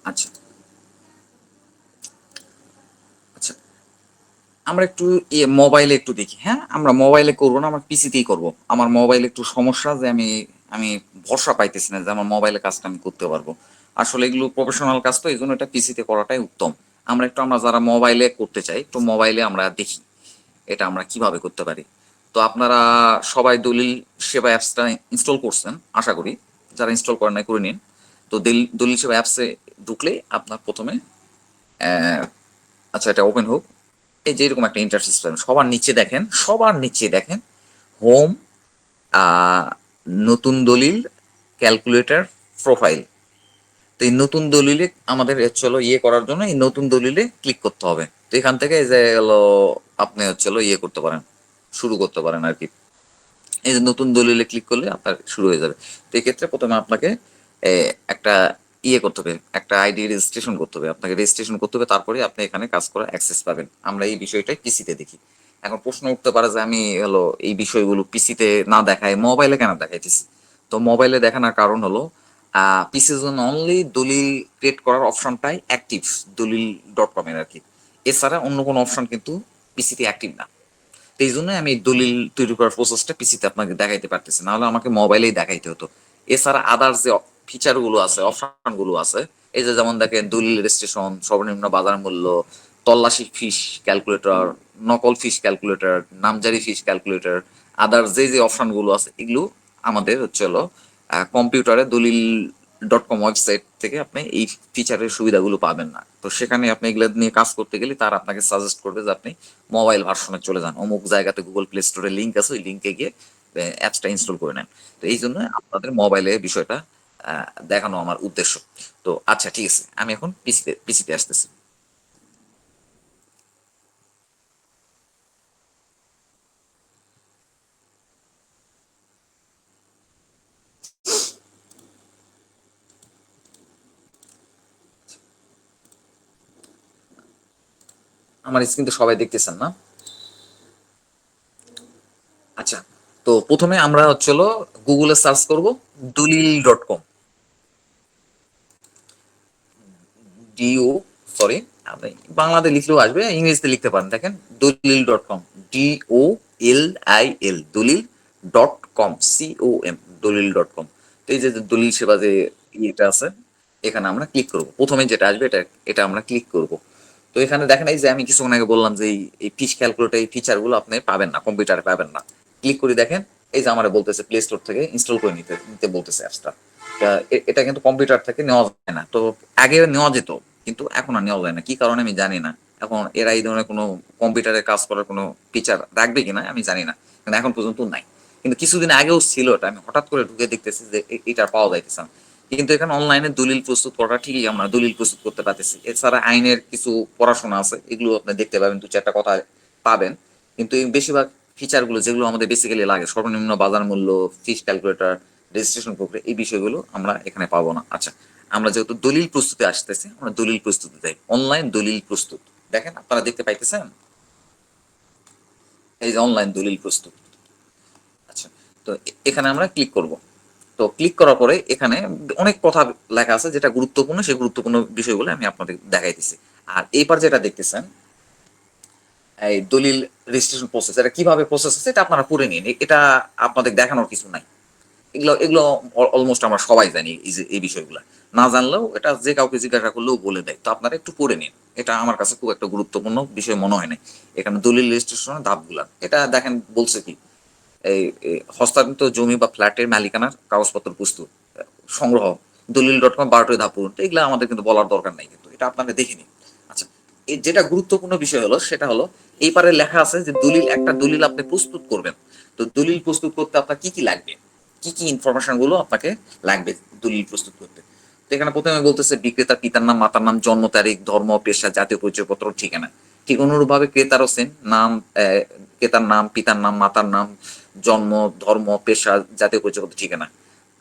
আচ্ছা আচ্ছা, আমরা একটু মোবাইলে একটু দেখি। হ্যাঁ, আমরা মোবাইলে করবো না, আমরা পিসিতেই করব। আমার মোবাইলে একটু সমস্যা যে আমি আমি ভরসা পাইতেছি না যে আমার মোবাইলে কাজটা আমি করতে পারবো। আসলে এগুলো প্রফেশনাল কাজ, তো এই জন্য এটা পিসিতে করাটাই উত্তম। আমরা যারা মোবাইলে করতে চাই, তো মোবাইলে আমরা দেখি এটা আমরা কিভাবে করতে পারি। তো আপনারা সবাই দলিল সেবা অ্যাপসটা ইনস্টল করছেন আশা করি। যারা ইনস্টল করেন নাই করে নিন। তো দলিল সেবা অ্যাপসে ঢুকলে আপনার প্রথমে আচ্ছা, এটা ওপেন হোক। এই যে এরকম একটা ইন্টারফেস পাবেন, সবার নিচে দেখেন হোম, নতুন দলিল, ক্যালকুলেটর, প্রোফাইল। তো এই নতুন দলিলে আমাদের হচ্ছিল করার জন্য এই নতুন দলিলে ক্লিক করতে হবে। তো এখান থেকে এই যে হলো আপনি হচ্ছিল করতে পারেন, শুরু করতে পারেন আর কি। এই যে নতুন দলিলে ক্লিক করলে আপনার শুরু হয়ে যাবে। তো এক্ষেত্রে প্রথমে আপনাকে একটা করতে হবে, একটা আইডি রেজিস্ট্রেশন করতে হবে, আপনাকে রেজিস্ট্রেশন করতে হবে, তারপরে আপনি এখানে কাজ করার অ্যাক্সেস পাবেন। আমরা এই বিষয়টাই পিসিতে দেখি। এখন প্রশ্ন উঠতে পারে যে আমি এই বিষয়গুলো পিসিতে না দেখায় মোবাইলে কেন দেখাইতেছি। তো মোবাইলে দেখানোর কারণ হলো পিসির জন্য অনলি দলিল ক্রিয়েট করার অপশনটাই অ্যাক্টিভ, দলিল.com এর আর কি। এছাড়া অন্য কোনো অপশন কিন্তু পিসিতে অ্যাক্টিভ না। তো এই জন্য আমি দলিল তৈরি করার প্রসেসটা পিসিতে আপনাকে দেখাইতে পারতেছি, নাহলে আমাকে মোবাইলেই দেখাইতে হতো। এছাড়া আদার্স যে ফিচার গুলো আছে, অপশন গুলো আছে, এই যে যেমন দেখেন দলিল রেজিস্ট্রেশন, সর্বনিম্ন বাজার মূল্য, তল্লাশি ফিস ক্যালকুলেটর, নকল ফিস ক্যালকুলেটর, নামজারি ফিস ক্যালকুলেটর, আদার্স যে অপশন গুলো আছে, এগুলো আমাদের হচ্ছে হলো কম্পিউটারে দলিল.com ওয়েবসাইট থেকে আপনি এই ফিচারের সুবিধাগুলো পাবেন না। তো সেখানে আপনি এগুলো নিয়ে কাজ করতে গেলে তারা আপনাকে সাজেস্ট করবে যে আপনি মোবাইল ভার্সনে চলে যান, অমুক জায়গাতে গুগল প্লে স্টোরে লিঙ্ক আছে, ওই লিঙ্কে গিয়ে অ্যাপসটা ইনস্টল করে নেন। তো এই জন্য আপনাদের মোবাইলে বিষয়টা দেখানো আমার উদ্দেশ্য। তো আচ্ছা, ঠিক আছে, আমি এখন পিসিতে আসতেছি। আমার স্ক্রিন তো সবাই দেখতেছেন না? আচ্ছা, তো প্রথমে আমরা হচ্ছিল গুগলে সার্চ করব দলিল.com। ডিও, সরি, আপনি বাংলাতে লিখলেও আসবে, ইংরেজিতে লিখতে পারেন, দেখেন দলিল.com, DOLIL, দলিল.com, দলিল.com। তো এই যে যে দলিল সেবা যে ইয়েটা আছে, এখানে আমরা ক্লিক করব। প্রথমে যেটা আসবে এটা এটা আমরা ক্লিক করব। তো এখানে দেখেন এই যে আমি কিছুক্ষণ আগে বললাম যে এই ফিশ ক্যালকুলেটর এই ফিচার গুলো আপনি পাবেন না, কম্পিউটারে পাবেন না। ক্লিক করে দেখেন, এই যে আমার বলতেছে প্লে স্টোর থেকে ইনস্টল করে নিতে নিতে বলতেছে অ্যাপসটা। এটা কিন্তু কম্পিউটার থেকে নেওয়া যায় না। তো আগে নেওয়া যেত, কিন্তু এখন আর নেওয়া যায় না, কি কারণে আমি জানি না। এখন এরা এই ধরনের কোনো কম্পিউটারে কাজ করার কোনো ফিচার রাখবে কিনা আমি জানি না, কিন্তু এখন পর্যন্ত নাই। কিন্তু কিছুদিন আগেও ছিল, এটা আমি হঠাৎ করে ঢুকে দেখতেছি যে এটা পাওয়া যাইতেছে না। কিন্তু এখানে অনলাইনে দলিল প্রস্তুত করা ঠিকই, আমরা দলিল প্রস্তুত করতে পারতেছি। এছাড়া আইনের কিছু পড়াশোনা আছে, এগুলো আপনি দেখতে পাবেন, দু চারটা কথা পাবেন। কিন্তু এই বেশিরভাগ ফিচার গুলো যেগুলো আমাদের বেসিক্যালি লাগে, সর্বনিম্ন বাজার মূল্য, ফিস ক্যালকুলেটর, রেজিস্ট্রেশন প্রক্রিয়া, এই বিষয়গুলো আমরা এখানে পাবো না। আচ্ছা, আমরা যেহেতু দলিল প্রস্তুতি আসতেছি, আমরা দলিল প্রস্তুতি দেয়, অনলাইন দলিল প্রস্তুত। দেখেন আপনারা দেখতে পাইতেছেন, এই যে অনলাইন দলিল প্রস্তুত। আচ্ছা, তো এখানে আমরা ক্লিক করব। তো ক্লিক করার পরে এখানে অনেক কথা লেখা আছে, যেটা গুরুত্বপূর্ণ সেই গুরুত্বপূর্ণ বিষয়গুলো আমি আপনাদের দেখাইতেছি। আর এইবার যেটা দেখতেছেন, এই দলিল রেজিস্ট্রেশন প্রসেস, এটা কিভাবে প্রসেস আছে এটা আপনারা পড়ে নিন, এটা আপনাদের দেখানোর কিছু নাই। এগুলো এগুলো অলমোস্ট আমরা সবাই জানি, এই যে এই বিষয়গুলো না জানলেও এটা যে কাউকে জিজ্ঞাসা করলেও বলে দেয়। তো আপনারা একটু পড়ে নিন, এটা আমার কাছে খুব একটা গুরুত্বপূর্ণ বিষয় মনে হয় না। এখানে দলিল রেজিস্ট্রেশনের ধাপগুলা এটা দেখেন, বলছে কি এই হস্তান্তরিত জমি বা ফ্ল্যাটের মালিকানার কাগজপত্র প্রস্তুত, সংগ্রহ, দলিল.com 12টি ধাপ পূরণ। তো এগুলো আমাদের কিন্তু বলার দরকার নাই, কিন্তু এটা আপনারা দেখে নিন। আচ্ছা, এই যেটা গুরুত্বপূর্ণ বিষয় হলো সেটা হলো এই পারে লেখা আছে যে একটা দলিল আপনি প্রস্তুত করবেন। তো দলিল প্রস্তুত করতে আপনার কি কি লাগবে, কি কি ইনফরমেশন গুলো আপনাকে লাগবে দলিল প্রস্তুত করতে। তো এখানে প্রথমে বলতেছে বিক্রেতার পিতার নাম, মাতার নাম, জন্ম তারিখ, ধর্ম, পেশা, জাতীয় পরিচয়পত্র, ঠিকানা। ঠিক অনুরূপ ভাবে ক্রেতারও সেম নাম, ক্রেতার নাম, পিতার নাম, মাতার নাম, জন্ম, ধর্ম, পেশা, জাতীয় পরিচয়পত্র, ঠিকানা।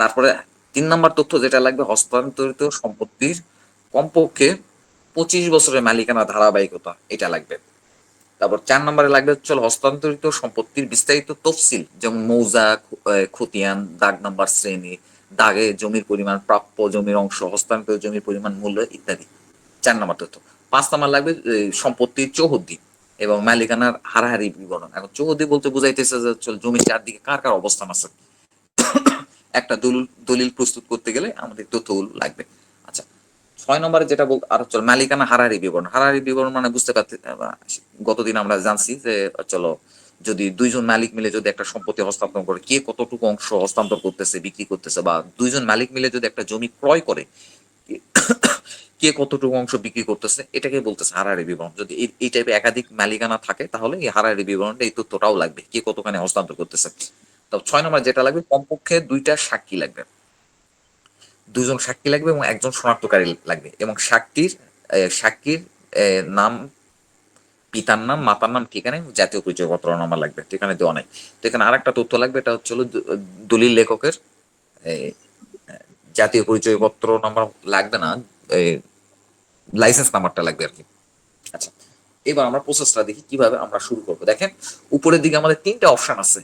তারপরে 3 নম্বর তথ্য যেটা লাগবে, হস্তান্তরিত সম্পত্তির কমপক্ষে 25 বছরের মালিকানা ধারাবাহিকতা, এটা লাগবে। তারপর 4 নম্বরে লাগবে হচ্ছে হস্তান্তরিত সম্পত্তির বিস্তারিত তফসিল, যেমন মৌজা, খতিয়ান, দাগ নাম্বার, শ্রেণী, দাগে জমির পরিমাণ, প্রাপ্য জমির অংশ, হস্তান্তরিত জমির পরিমাণ, মূল্য ইত্যাদি। 4 নম্বর তথ্য। 5 নম্বর লাগবে সম্পত্তির চৌহদ্দি এবং মালিকানার হারাহারি বিবরণ। এখন চৌহদ্দি বলতে বোঝাইতেছে যে জমির চারদিকে কার কার অবস্থান আছে। একটা দলিল দলিল প্রস্তুত করতে গেলে আমাদের তথ্যগুলো লাগবে। আচ্ছা, 6 নম্বরে যেটা আর চলো মালিকানা হারাহারি বিবরণ। হারাহারি বিবরণ মানে বুঝতে পারতে গতদিন আমরা জানছি যে চলো যদি দুইজন মালিক মিলে যদি একটা সম্পত্তি হস্তান্তর করে, কে কতটুকু অংশ হস্তান্তর করতেছে, বিক্রি করতেছে, বা দুইজন মালিক মিলে যদি একটা জমি ক্রয় করে, কে কতটুকু অংশ বিক্রি করতেছে, এটাকে বলতেছে হারাহারি বিবরণ। যদি এই টাইপের একাধিক মালিকানা থাকে তাহলে এই হারাহারি বিবরণটা এই তথ্যটাও লাগবে, কে কতখানি হস্তান্তর করতেছে। তো 6 নম্বর যেটা লাগবে, কমপক্ষে 2টা সাক্ষী লাগবে, 2জন সাক্ষী লাগবে এবং একজন শনাক্তকারী লাগবে, এবং সাক্ষীর নাম, পিতার নাম, মাতার নাম, ঠিকানা, জাতীয় পরিচয়পত্র নাম্বার লাগবে। তো এখানে দেওয়া নাই। তো এখানে আরেকটা তথ্য লাগবে, এটা হচ্ছে দলিল লেখকের এই, জাতীয় পরিচয়পত্র নাম্বার লাগবে না, লাইসেন্স নাম্বারটা লাগবে আর কি। আচ্ছা, এবার আমরা প্রসেসটা দেখি কিভাবে আমরা শুরু করবো। দেখেন, উপরের দিকে আমাদের 3টা অপশন আছে,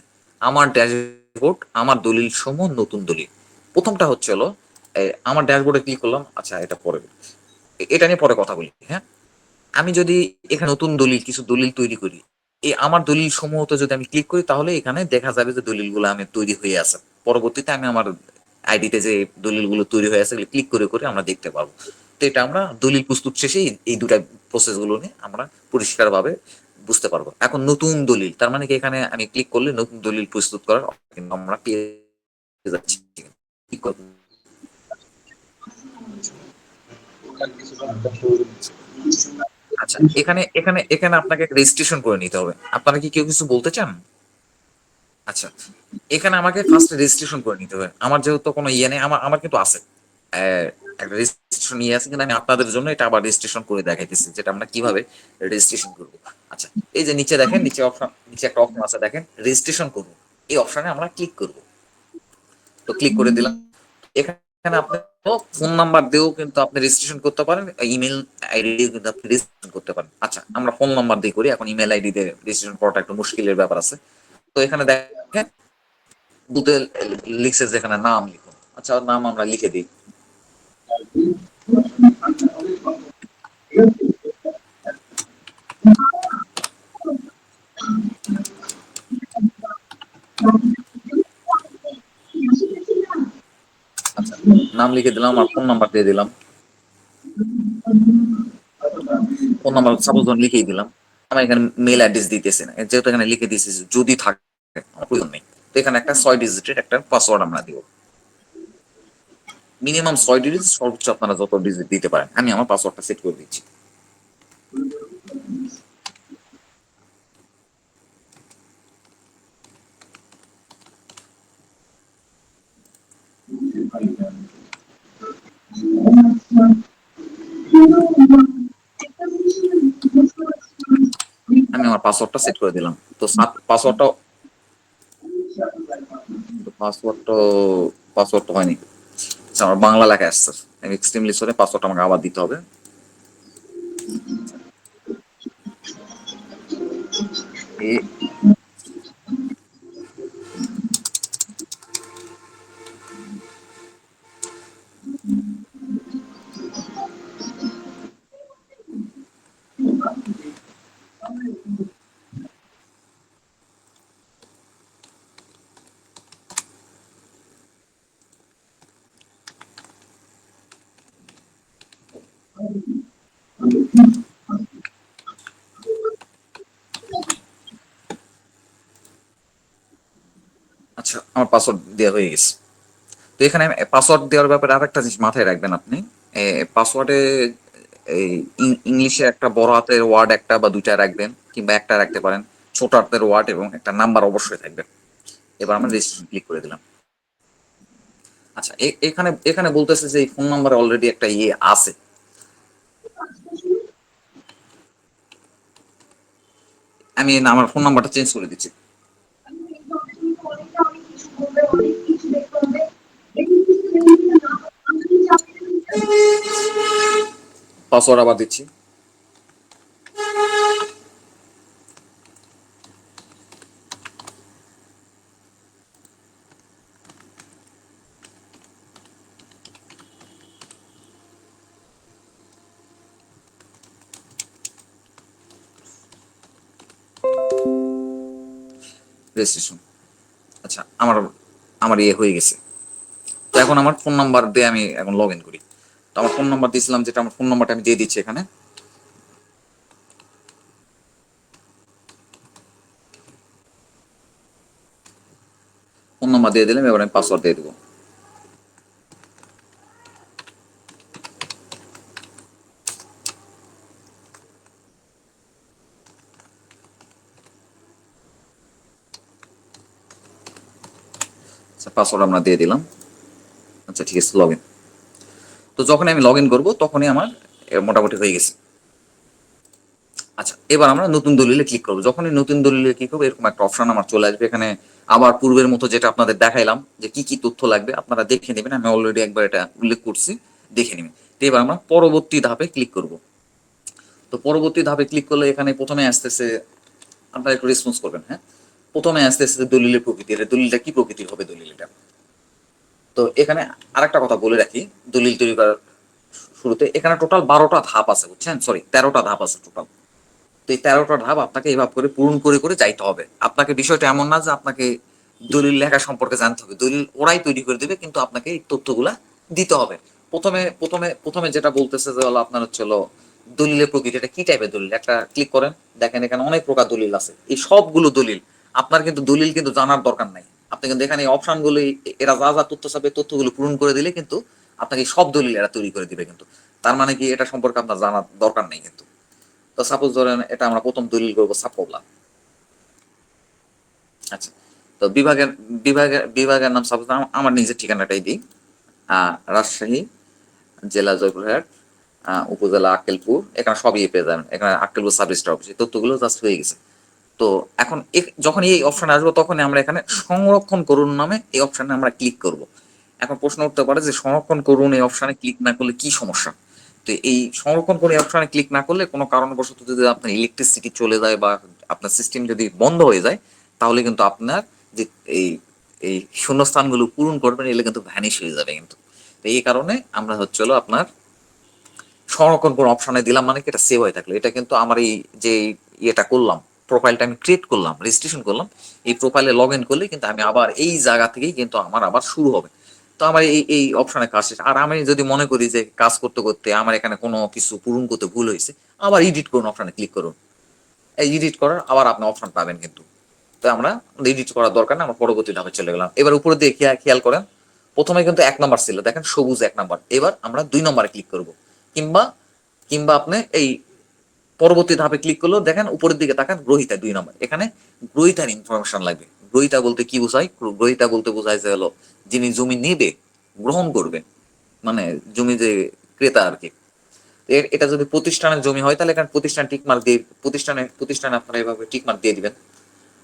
আমার ড্যাশবোর্ড, আমার দলিল সমূহ, নতুন দলিল। প্রথমটা হচ্ছে আমার ড্যাশবোর্ডে ক্লিক করলাম। আচ্ছা, এটা পরে এটা নিয়ে পরে কথা বলি। হ্যাঁ, আমি যদি এখানে নতুন দলিল, কিছু দলিল তৈরি করি, এই আমার দলিল সমূহতে যদি আমি ক্লিক করি, তাহলে এখানে দেখা যাবে যে দলিলগুলো আমি তৈরি হয়ে আছে। পরবর্তীতে আমি আমার আইডিতে যে দলিলগুলো তৈরি হয়ে আছে ক্লিক করে করে আমরা দেখতে পাবো। তো এটা আমরা দলিল প্রস্তুত শেষে এই দুটা প্রসেস গুলো নিয়ে আমরা পরিষ্কারভাবে বুঝতে পারবো। এখন নতুন দলিল তার মানে কি, এখানে আমি ক্লিক করলে নতুন দলিল প্রস্তুত করার কিন্তু আমরা পেয়ে যাচ্ছি। কি করবো? আচ্ছা, এখানে এখানে এখানে আপনাকে রেজিস্ট্রেশন করে নিতে হবে। আপনারা কি কেউ কিছু বলতে চান? আচ্ছা, এখানে আমাকে ফার্স্ট রেজিস্ট্রেশন করে নিতে হবে। আমার যেহেতু কোনো ইয়ে নেই, আমার আমার কিন্তু আছে, আহ, একটা রেজিস্ট্রেশন ইয়ে আছে, কিন্তু আমি আপনাদের জন্য এটা আবার রেজিস্ট্রেশন করে দেখাইতেছি, যেটা আমরা কিভাবে রেজিস্ট্রেশন করবো। আচ্ছা, এই যে নিচে দেখেন, নিচে একটা অপশন আছে, দেখেন রেজিস্ট্রেশন করবো। এই অপশনে আমরা ক্লিক করব। তো ক্লিক করে দিলাম। এখানে আপনি ফোন নাম্বার দিয়েও কিন্তু আপনি রেজিস্ট্রেশন করতে পারেন, ইমেল আইডি দিয়েও কিন্তু আপনি রেজিস্ট্রেশন করতে পারেন। আচ্ছা, আমরা ফোন নাম্বার দিয়ে করি, এখন ইমেল আইডি দিয়ে রেজিস্ট্রেশন করাটা একটু মুশকিলের ব্যাপার আছে। তো এখানে দেখেন বুথে লিখছে যেখানে নাম লিখুন। আচ্ছা, নাম আমরা লিখে দিই। আচ্ছা, নাম লিখে দিলাম আর ফোন নাম্বার দিয়ে দিলাম। ফোন নাম্বার সাপোজ ধরুন লিখেই দিলাম। আমার এখানে মেল অ্যাড্রেস দিতেছে না, যেহেতু এখানে লিখে দিয়েছি যদি থাকে, আমার প্রয়োজন নেই। তো এখানে একটা 6 ডিজিটের একটা পাসওয়ার্ড আমরা দিব। মিনিমাম 6 ডিজিট, সর্বোচ্চ আপনারা যত ডিজিট দিতে পারেন। আমি আমার পাসওয়ার্ডটা সেট করে দিচ্ছি। আমি আমার পাসওয়ার্ডটা সেট করে দিলাম। তো পাসওয়ার্ডটা পাসওয়ার্ডটা পাসওয়ার্ডটা হয়নি। আচ্ছা, আমার বাংলা লেখা আসছে, আমি এক্সট্রিমলি সরি, পাসওয়ার্ডটা আমাকে আবার দিতে হবে। এ- আচ্ছা, আমার পাসওয়ার্ড দেওয়া হয়ে গেছে। তো এখানে পাসওয়ার্ড দেওয়ার ব্যাপারে আর একটা জিনিস মাথায় রাখবেন আপনি। পাসওয়ার্ডে এই ইংলিশে একটা বড় হাতের ওয়ার্ড একটা বা দুইটা রাখবেন, কিংবা একটা রাখতে পারেন, ছোট হাতের ওয়ার্ড এবং একটা নাম্বার অবশ্যই থাকবে। এবার আমরা রেজিস্ট্রেশন ক্লিক করে দিলাম। আচ্ছা, এখানে এখানে বলতেছে যে এই ফোন নাম্বারে অলরেডি একটা ইয়ে আছে। আমি আমার ফোন নাম্বারটা চেঞ্জ করে দিচ্ছি। পাসওয়ার্ড আবার দিচ্ছি। রেজিস্ট্রেশন। আচ্ছা, আমার আমার ইয়ে হয়ে গেছে। তো এখন আমার ফোন নাম্বার দিয়ে আমি এখন লগ ইন করি। তো আমার ফোন নাম্বার দিয়েছিলাম, যেটা আমার ফোন নাম্বারটা আমি দিয়ে দিচ্ছি এখানে। ফোন নাম্বার দিয়ে দিলাম, এবার আমি পাসওয়ার্ড দিয়ে দেবো। আচ্ছা, পাসওয়ার্ড আমরা দিয়ে দিলাম। আচ্ছা ঠিক আছে, লগ ইন। তো যখনই আমি লগ ইন করবো তখনই আমার মোটামুটি হয়ে গেছে। আচ্ছা, এবার আমরা নতুন দলিলে ক্লিক করবো। যখনই নতুন দলিলে ক্লিক করবো এরকম একটা অপশন আমার চলে আসবে। এখানে আবার পূর্বের মতো যেটা আপনাদের দেখাইলাম যে কি কি তথ্য লাগবে আপনারা দেখে নেবেন, আমি অলরেডি একবার এটা উল্লেখ করছি, দেখে নেবেন। তো এবার আমরা পরবর্তী ধাপে ক্লিক করব। তো পরবর্তী ধাপে ক্লিক করলে এখানে প্রথমে আসতেছে, আপনারা একটু রেসপন্স করবেন, হ্যাঁ। প্রথমে আসতেছে দলিলের প্রকৃতি, এটা দলিলটা কি প্রকৃতির হবে দলিলটা। তো এখানে আরেকটা কথা বলে রাখি, দলিল তৈরি করার শুরুতে এখানে টোটাল 12টা ধাপ আছে, বুঝছেন, সরি 13টা ধাপ আছে টোটাল। তো এই 13টা ধাপ আপনাকে এইভাবে করে পূরণ করে করে যাইতে হবে। আপনাকে বিষয়টা এমন না যে আপনাকে দলিল লেখা সম্পর্কে জানতে হবে, দলিল ওরাই তৈরি করে দেবে, কিন্তু আপনাকে এই তথ্যগুলা দিতে হবে। প্রথমে যেটা বলতেছে যে হলো আপনার হচ্ছে হলো দলিলের প্রকৃতি, এটা কি টাইপের দলিল, একটা ক্লিক করেন, দেখেন এখানে অনেক প্রকার দলিল আছে। এই সবগুলো দলিল আপনার কিন্তু দলিল কিন্তু জানার দরকার নাই। আপনি কিন্তু এখানে এই অপশনগুলো, এরা যা যা তথ্য চাবে তথ্যগুলো পূরণ করে দিলে কিন্তু আপনাকে এই সব দলিল এরা তৈরি করে দিবে কিন্তু। তার মানে কি এটা সম্পর্কে আপনার জানার দরকার নেই কিন্তু। তো সাপোজ ধরেন এটা আমরা প্রথম দলিল করবো সাপোলা। আচ্ছা, তো বিভাগের নাম সাপোজ আমার নিজের ঠিকানাটাই দিই। রাজশাহী জেলা জয়পুরহাট, উপজেলা আক্কেলপুর, এখানে সবই পেয়ে যাবেন। এখানে আক্কেলপুর সাব রেজিস্ট্রার অফিস, তথ্যগুলো জাস্ট হয়ে গেছে। তো এখন যখন এই অপশনে আসবো তখন আমরা এখানে সংরক্ষণ করুন নামে এই অপশনে আমরা ক্লিক করব। এখন প্রশ্ন উঠতে পারে যে সংরক্ষণ করুন এই অপশনে ক্লিক না করলে কি সমস্যা। তো এই সংরক্ষণ করে এই অপশনে ক্লিক না করলে কোনো কারণবশত যদি আপনার ইলেকট্রিসিটি চলে যায় বা আপনার সিস্টেম যদি বন্ধ হয়ে যায়, তাহলে কিন্তু আপনার যে এই এই শূন্যস্থানগুলো পূরণ করবেন এগুলো কিন্তু ভ্যানিশ হয়ে যাবে কিন্তু। তো এই কারণে আমরা হচ্ছে হলো আপনার সংরক্ষণ কোন অপশনে দিলাম, মানে কি এটা সেভ হয়ে থাকলো। এটা কিন্তু আমার এই যে ইয়েটা করলাম, প্রোফাইলটা আমি ক্রিয়েট করলাম, রেজিস্ট্রেশন করলাম, এই প্রোফাইলে লগ ইন করলে কিন্তু আমি আবার এই জায়গা থেকেই কিন্তু আমার আবার শুরু হবে। তো আমার এই অপশনে কাজ শেষ। আর আমি যদি মনে করি যে কাজ করতে করতে আমার এখানে কোনো কিছু পূরণ করতে ভুল হয়েছে, আবার এডিট করুন অপশনে ক্লিক করুন। এই এডিট করার আবার আপনি অপশন পাবেন কিন্তু। তো আমরা এডিট করার দরকার না, আমরা পরবর্তী ধাপে চলে গেলাম। এবার উপরে দিয়ে খেয়াল করেন, প্রথমে কিন্তু 1 নম্বর ছিল, দেখেন সবুজ 1 নম্বর। এবার আমরা 2 নম্বরে ক্লিক করব। কিংবা কিংবা আপনি এই পরবর্তী ধাপে ক্লিক করলেও দেখেন উপরের দিকে তাকান, গ্রহিতা 2 নম্বর। এখানে গ্রহিতার ইনফরমেশন লাগবে। গ্রহিতা বলতে কি বোঝায়? গ্রহিতা বলতে বোঝায় যে হলো যিনি জমি নেবে, গ্রহণ করবে, মানে জমি যে ক্রেতা আর কি। এটা যদি প্রতিষ্ঠানের জমি হয় তাহলে এখানে প্রতিষ্ঠান টিকমার্ক দিয়ে, প্রতিষ্ঠানে আপনারা এভাবে টিকমার্ক দিয়ে দিবেন।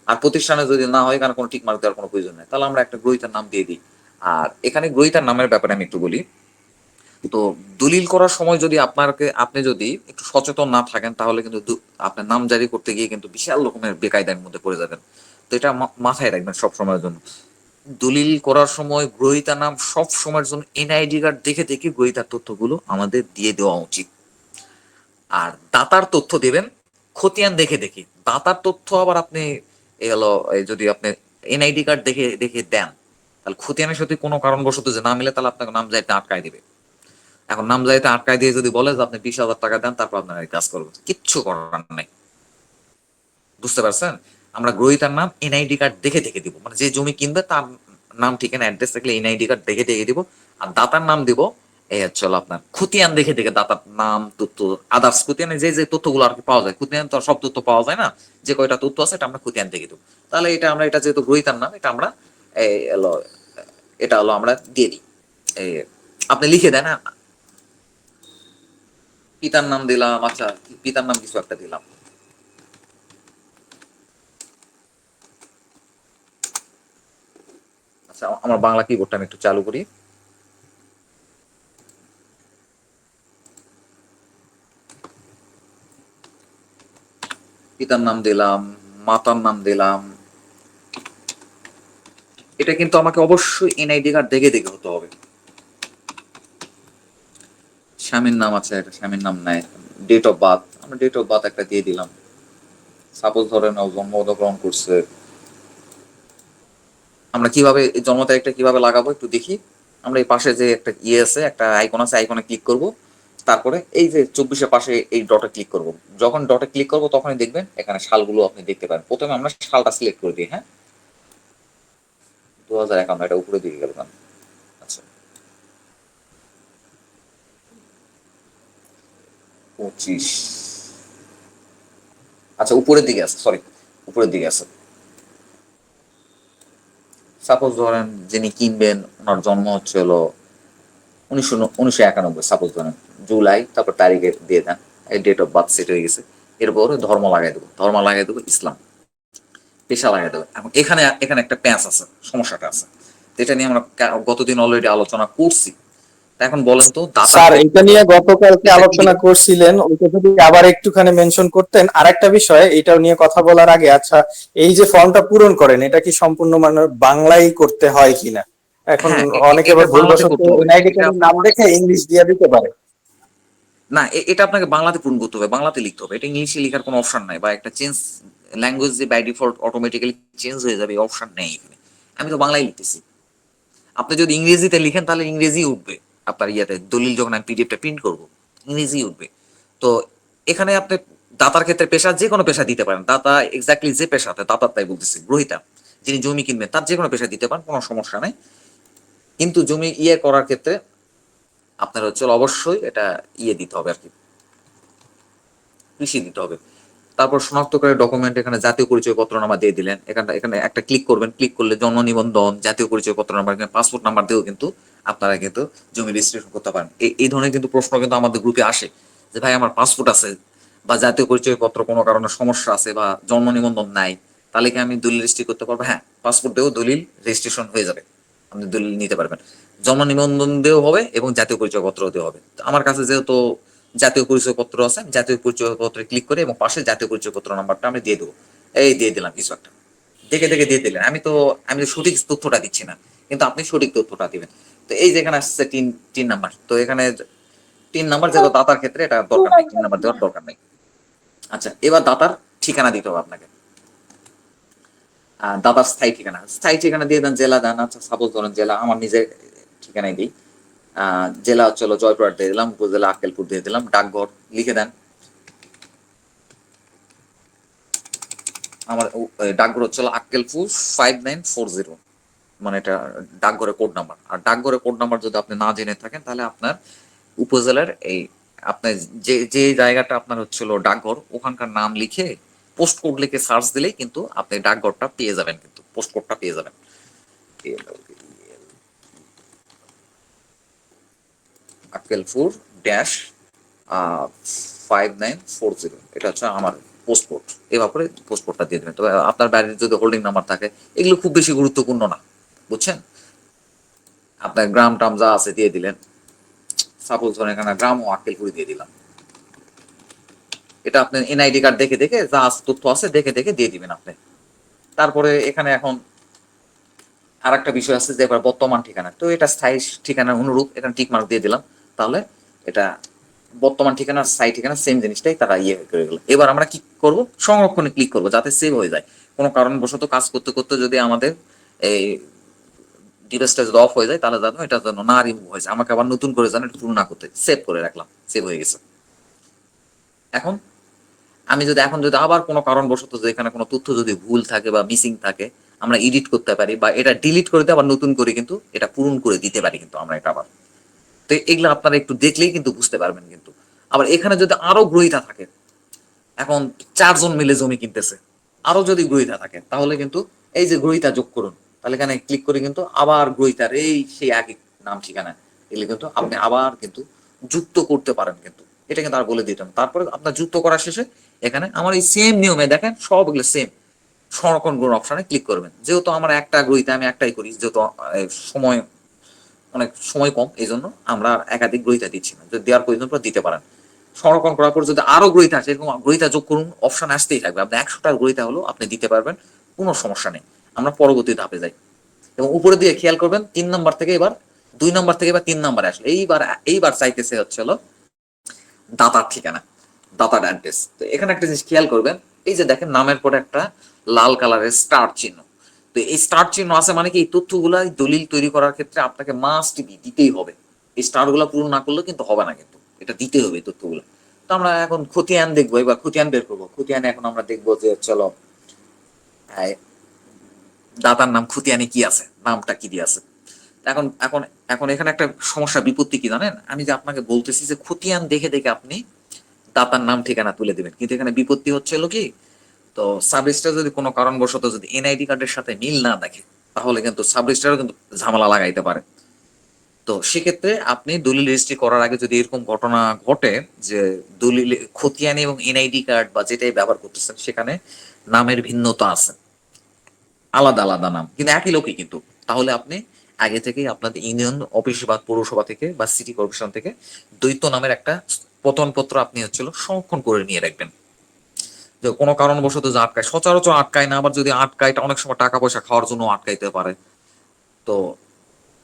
আর প্রতিষ্ঠানে যদি না হয় এখানে কোনো টিকমার্ক দেওয়ার কোনো প্রয়োজন নেই, তাহলে আমরা একটা গ্রহিতার নাম দিয়ে দিই। আর এখানে গ্রহিতার নামের ব্যাপারে আমি একটু বলি। তো দলিল করার সময় যদি আপনি যদি একটু সচেতন না থাকেন তাহলে কিন্তু আপনার নাম জারি করতে গিয়ে কিন্তু বিশাল রকমের বেকায়দার মধ্যে পড়ে যাবেন। তো এটা মাথায় রাখবেন সব সময়ের জন্য। দলিল করার সময় গ্রহীতার নাম সব সময়ের জন্য এনআইডি কার্ড দেখে দেখে গ্রহীতার তথ্যগুলো আমাদের দিয়ে দেওয়া উচিত। আর দাতার তথ্য দেবেন খতিয়ান দেখে দেখে। দাতার তথ্য আবার আপনি যদি আপনি এনআইডি কার্ড দেখে দেখে দেন, তাহলে খতিয়ানের সাথে কোনো কারণবশত যে না মিলে তাহলে আপনাকে নাম যাইতে আটকায় দিবে। এখন নাম যাইতে আটকায় দিয়ে যদি বলে যে আপনি 20,000 টাকা দেন তারপর আপনার এই কাজ করবো, কিচ্ছু করার নাই। বুঝতে পারছেন? আমরা গ্রহীতার নাম এনআইডি কার্ড দেখে দেখে দিব, মানে যে জমি কিনবে তার নাম ঠিকানা অ্যাড্রেস থাকলে এনআইডি কার্ড দেখে দেখে দিব। আর দাতার নাম দিব এই হচ্ছে আপনার খতিয়ান দেখে দেখে, দাতার নাম তথ্য, আদার্স খতিয়ানে যে যে তথ্যগুলো আর কি পাওয়া যায়, খতিয়ান তো আর সব তথ্য পাওয়া যায় না, যে কয়টা তথ্য আছে এটা আমরা খতিয়ান দেখে দেবো। তাহলে এটা যেহেতু গ্রহীতার নাম, এটা আমরা এই হলো এটা হলো আমরা দিয়ে দিই। এই আপনি লিখে দেন, হ্যাঁ? পিতার নাম দিলাম, আচ্ছা পিতার নাম কিছু একটা দিলাম। আচ্ছা, আমার বাংলা কিবোর্ডটা আমি একটু চালু করি। পিতার নাম দিলাম, মাতার নাম দিলাম। এটা কিন্তু আমাকে অবশ্যই এনআইডি কার্ড দেখে দেখে হতে হবে। স্বামীর নাম আছে, এটা স্বামীর নাম নাই। ডেট অফ বার্থ, আমরা ডেট অফ বার্থ একটা দিয়ে দিলাম। সাপোজ ধরেন ও জন্মগ্রহণ করছে আমরা কিভাবে এই জন্ম তারিখটা কিভাবে লাগাবো একটু দেখি। আমরা এই পাশে যে একটা ইয়ে আছে, একটা আইকন আছে, আইকনে ক্লিক করব। তারপরে এই যে 24-এর পাশে এই ডটে ক্লিক করব। যখন ডটে ক্লিক করব তখনই দেখবেন এখানে সালগুলো আপনি দেখতে পারেন। প্রথমে আমরা সালটা সিলেক্ট করে দিই। হ্যাঁ, 2051, এটা উপরে দিকে গেল কেন? আচ্ছা, 25। আচ্ছা, উপরের দিকে আছে, সরি, উপরের দিকে আছে। সাপোজ ধরেন যিনি কিনবেন ওনার জন্ম হচ্ছে হলো 1991, সাপোজ ধরেন জুলাই, তারপর তারিখে দিয়ে দেন, এই ডেট অফ বার্থ সেট হয়ে গেছে। এরপর ধর্ম লাগাই দেবো, ধর্ম লাগাই দেবো ইসলাম, পেশা লাগাই দেবো। এখন এখানে এখানে একটা প্যাঁচ আছে, সমস্যাটা আছে, যেটা নিয়ে আমরা গতদিন অলরেডি আলোচনা করছি। তা এখন বলেন তো, দাতার স্যার এটা ক্ষেত্রে নিয়ে গতকালকে এটা কি? আলোচনা করছিলেন, ওইটা যদি আবার একটুখানি মেনশন করতেন। আরেকটা বিষয় এটাও নিয়ে কথা বলার আগে, আচ্ছা এই যে ফর্মটা পূরণ করেন এটা কি সম্পূর্ণ মানে বাংলায় করতে হয় কিনা? এখন হ্যাঁ, অনেকে এটা আবার বাংলাতে ভুলবশত করতে হবে। এনআইডি এটা কার্ডের আপনার, নাম দেখে ইংলিশ দিয়ে দিতে পারে। না, এটা আপনাকে বাংলাতে পূরণ করতে হবে, বাংলাতে লিখতে হবে। এটা ইংলিশে লেখার কোনো অপশন নাই, বা একটা চেঞ্জ ল্যাঙ্গুয়েজ যে বাই ডিফল্ট অটোমেটিক্যালি চেঞ্জ হয়ে যাবে, এই অপশন নেই এখানে। আমি তো বাংলায় লিখতেছি। আপনি যদি ইংরেজিতে লিখেন তাহলে ইংরেজি উঠবে আপনার ইয়াতে, দলিল যখন আমি পিডিএফটা প্রিন্ট করব ইংরেজি উঠবে। তো এখানে আপনি দাতার ক্ষেত্রে পেশা, যে কোনো পেশা দিতে পারেন। দাতা এক্স্যাক্টলি যে পেশাতে, দাতার তাই বলতেছি, গ্রহিতা যিনি জমি কিনবেন তার যে কোনো পেশা দিতে পারেন, কোনো সমস্যা নেই। কিন্তু জমি করার ক্ষেত্রে আপনার হচ্ছে অবশ্যই এটা দিতে হবে আর কি, কৃষি দিতে হবে। তারপর শনাক্তকারী ডকুমেন্ট, এখানে জাতীয় পরিচয়পত্র নাম্বার দিয়ে দিলেন। এখানে এখানে একটা ক্লিক করবেন, ক্লিক করলে জন্ম নিবন্ধন, জাতীয় পরিচয়পত্র নাম্বার, পাসপোর্ট নাম্বার দিয়েও কিন্তু আপনারা কিন্তু জমি রেজিস্ট্রেশন করতে পারেন। এই ধরনের কিন্তু প্রশ্ন কিন্তু আমাদের গ্রুপে আসে, যে ভাই আমার পাসপোর্ট আছে বা জাতীয় পরিচয়পত্র কোনো কারণে সমস্যা আছে বা জন্ম নিবন্ধন নাই, তাহলে কি আমি দলিল রেজিস্ট্রি করতে পারবো? হ্যাঁ, পাসপোর্ট দিয়েও দলিল রেজিস্ট্রেশন হয়ে যাবে, আপনি দলিল নিতে পারবেন। জন্ম নিবন্ধন দিয়েও হবে এবং জাতীয় পরিচয়পত্র দিয়েও হবে। তো আমার কাছে যেহেতু জাতীয় পরিচয়পত্র আছে, আমি জাতীয় পরিচয়পত্রে ক্লিক করে এবং পাশে জাতীয় পরিচয়পত্র নাম্বারটা আমি দিয়ে দেবো। এই দিয়ে দিলাম কিছু একটা, দেখে দেখে দিয়ে দিলেন। আমি তো সঠিক তথ্যটা দিচ্ছি না, কিন্তু আপনি সঠিক তথ্যটা দিবেন। তো এই যে এখানে আসছে তিন তিন নাম্বার, তো এখানে 3 নাম্বার যেহেতু দাতার ক্ষেত্রে এটা দরকার নেই, 3 নাম্বার দেওয়ার দরকার নেই। আচ্ছা, এবার দাতার ঠিকানা দিতে হবে আপনাকে। দাতার স্থায়ী ঠিকানা দিয়ে দেন, জেলা দেন। আচ্ছা, সাপোজ ধরেন জেলা আমার নিজের ঠিকানায় দিই। জেলা হচ্ছে জয়পুরহাট দিয়ে দিলাম, উপজেলা আক্কেলপুর দিয়ে দিলাম, ডাকঘর লিখে দেন। আমার ডাকঘর হচ্ছে আক্কেলপুর 5940, মানে এটা ডাকঘরের কোড নাম্বার। আর ডাকঘরের কোড নাম্বার যদি আপনি না জেনে থাকেন তাহলে আপনার উপজেলার এই আপনার যে যে জায়গাটা আপনার হচ্ছিল ডাকঘর, ওখানকার নাম লিখে পোস্ট কোড লিখে সার্চ দিলেই কিন্তু আপনি ডাকঘরটা পেয়ে যাবেন, কিন্তু পোস্ট কোডটা পেয়ে যাবেন। আক্কেলপুর ড্যাশ 5940, এটা হচ্ছে আমার পোস্টপোর্ট। এভাবে পোস্টপোর্টটা দিয়ে দেবেন। তবে আপনার বাড়ির যদি হোল্ডিং নাম্বার থাকে, এগুলো খুব বেশি গুরুত্বপূর্ণ না, বুঝছেন। আপনার গ্রাম টাম যা আছে দিয়ে দিলেন। সাপোজ ধরেন এখানে গ্রাম ও আক্কেলপুরি দিয়ে দিলাম। এটা আপনার এনআইডি কার্ড দেখে দেখে যা তথ্য আছে দেখে দেখে দিয়ে দিবেন আপনি। তারপরে এখানে এখন আর একটা বিষয় আছে যে এবার বর্তমান ঠিকানা, তো এটা স্থায়ী ঠিকানার অনুরূপ, এখানে টিক মার্ক দিয়ে দিলাম। তাহলে এটা বর্তমান ঠিকানা স্থায়ী ঠিকানা সেম জিনিসটাই তারা করে গেল। এবার আমরা কি করব, সংরক্ষণে ক্লিক করব যাতে সেভ হয়ে যায়। কোনো কারণবশত কাজ করতে করতে যদি আমাদের এই ডিভাইসটা যদি অফ হয়ে যায়, তাহলে জানো এটা যেন না রিমুভ হয়েছে, আমাকে আবার নতুন করে যেন এটা পূরণ না করতে, সেভ করে রাখলাম, সেভ হয়ে গেছে। এখন এখন যদি আবার কোনো কারণবশত যে এখানে কোনো তথ্য যদি ভুল থাকে বা মিসিং থাকে, আমরা এডিট করতে পারি বা এটা ডিলিট করে দিয়ে আবার নতুন করে কিন্তু এটা পূরণ করে দিতে পারি কিন্তু আমরা এটা আবার। তো এগুলো আপনারা একটু দেখলেই কিন্তু বুঝতে পারবেন কিন্তু। আবার এখানে যদি আরো গ্রহিতা থাকে, এখন 4 জন মিলে জমি কিনতেছে, আরো যদি গ্রহিতা থাকে তাহলে কিন্তু এই যে গ্রহিতা যোগ করুন, তাহলে এখানে ক্লিক করে কিন্তু আবার গ্রহিতার এই সেই একই নাম ঠিকানা এগুলো কিন্তু আপনি আবার কিন্তু যুক্ত করতে পারেন কিন্তু। এটা কিন্তু আর বলে দিতাম। তারপরে আপনার যুক্ত করা শেষে এখানে আমার এই সেম নিয়মে দেখেন সবগুলো সেম, সংরক্ষণ করুন অপশনে ক্লিক করবেন। যেহেতু আমার একটা গ্রহিতা, আমি একটাই করি, যেহেতু সময় অনেক সময় কম, এই জন্য আমরা একাধিক গ্রহিতা দিচ্ছি না, যদি দেওয়ার প্রয়োজন পড়ে দিতে পারেন। সংরক্ষণ করার পর যদি আরো গ্রহিতা আসে, এরকম গ্রহিতা যোগ করুন অপশন আসতেই থাকবে, আপনি 100টা গ্রহিতা হলেও আপনি দিতে পারবেন, কোনো সমস্যা নেই। আমরা পরবর্তী ধাপে যাই এবং উপরে দিয়ে খেয়াল করবেন 3 নম্বর থেকে এবার 2 নম্বর থেকে এবার 3 নম্বরে আসলে এইবার এইবার চাইতেছে হচ্ছে হলো দাতার ঠিকানা, দাতার অ্যাড্রেস। তো এখানে একটা জিনিস খেয়াল করবেন, এই যে দেখেন নামের পরে একটা লাল কালারের স্টার চিহ্ন, তো তো এই স্টার চিহ্ন আছে মানে কি, এই তথ্যগুলা দলিল তৈরি করার ক্ষেত্রে আপনাকে মাস্ট দিতেই হবে। এই স্টার গুলা পূরণ না করলেও কিন্তু হবে না, কিন্তু এটা দিতে হবে এই তথ্যগুলো। তো আমরা এখন খতিয়ান দেখবো, এবার খতিয়ান বের করবো। খতিয়ানে এখন আমরা দেখবো যে চলো আহ, দাতার নাম খতিয়ানে কি আছে, নামটা কি দিয়ে আছে। এখন এখন এখন এখানে একটা সমস্যা বিপত্তি কি জানেন, আমি যে আপনাকে বলতেছি যে খতিয়ান দেখে দেখে আপনি দাতার নাম ঠিকানা তুলে দিবেন, কিন্তু এখানে বিপত্তি হচ্ছিল কি, তো সাব রেজিস্ট্রার যদি কোনো কারণবশত যদি এনআইডি কার্ডের সাথে মিল না দেখে, তাহলে কিন্তু সাব রেজিস্ট্রারও কিন্তু ঝামেলা লাগাইতে পারে। তো সেক্ষেত্রে আপনি দলিল রেজিস্ট্রি করার আগে যদি এরকম ঘটনা ঘটে যে দলিল খতিয়ানি এবং এনআইডি কার্ড বা যেটাই ব্যবহার করতেছেন সেখানে নামের ভিন্নতা আছে, আলাদা আলাদা নাম কিন্তু একই লোকই কিন্তু, তাহলে আপনি আগে থেকেই আপনাদের ইউনিয়ন অফিস বা পৌরসভা থেকে বা সিটি কর্পোরেশন থেকে দ্বৈত নামের একটা পত্র আপনি হচ্ছিল সংরক্ষণ করে নিয়ে রাখবেন। যে কোনো কারণবশত যে আটকায়, সচরাচর আটকায় না, আবার যদি আটকায় এটা অনেক সময় টাকা পয়সা খাওয়ার জন্য আটকাইতে পারে। তো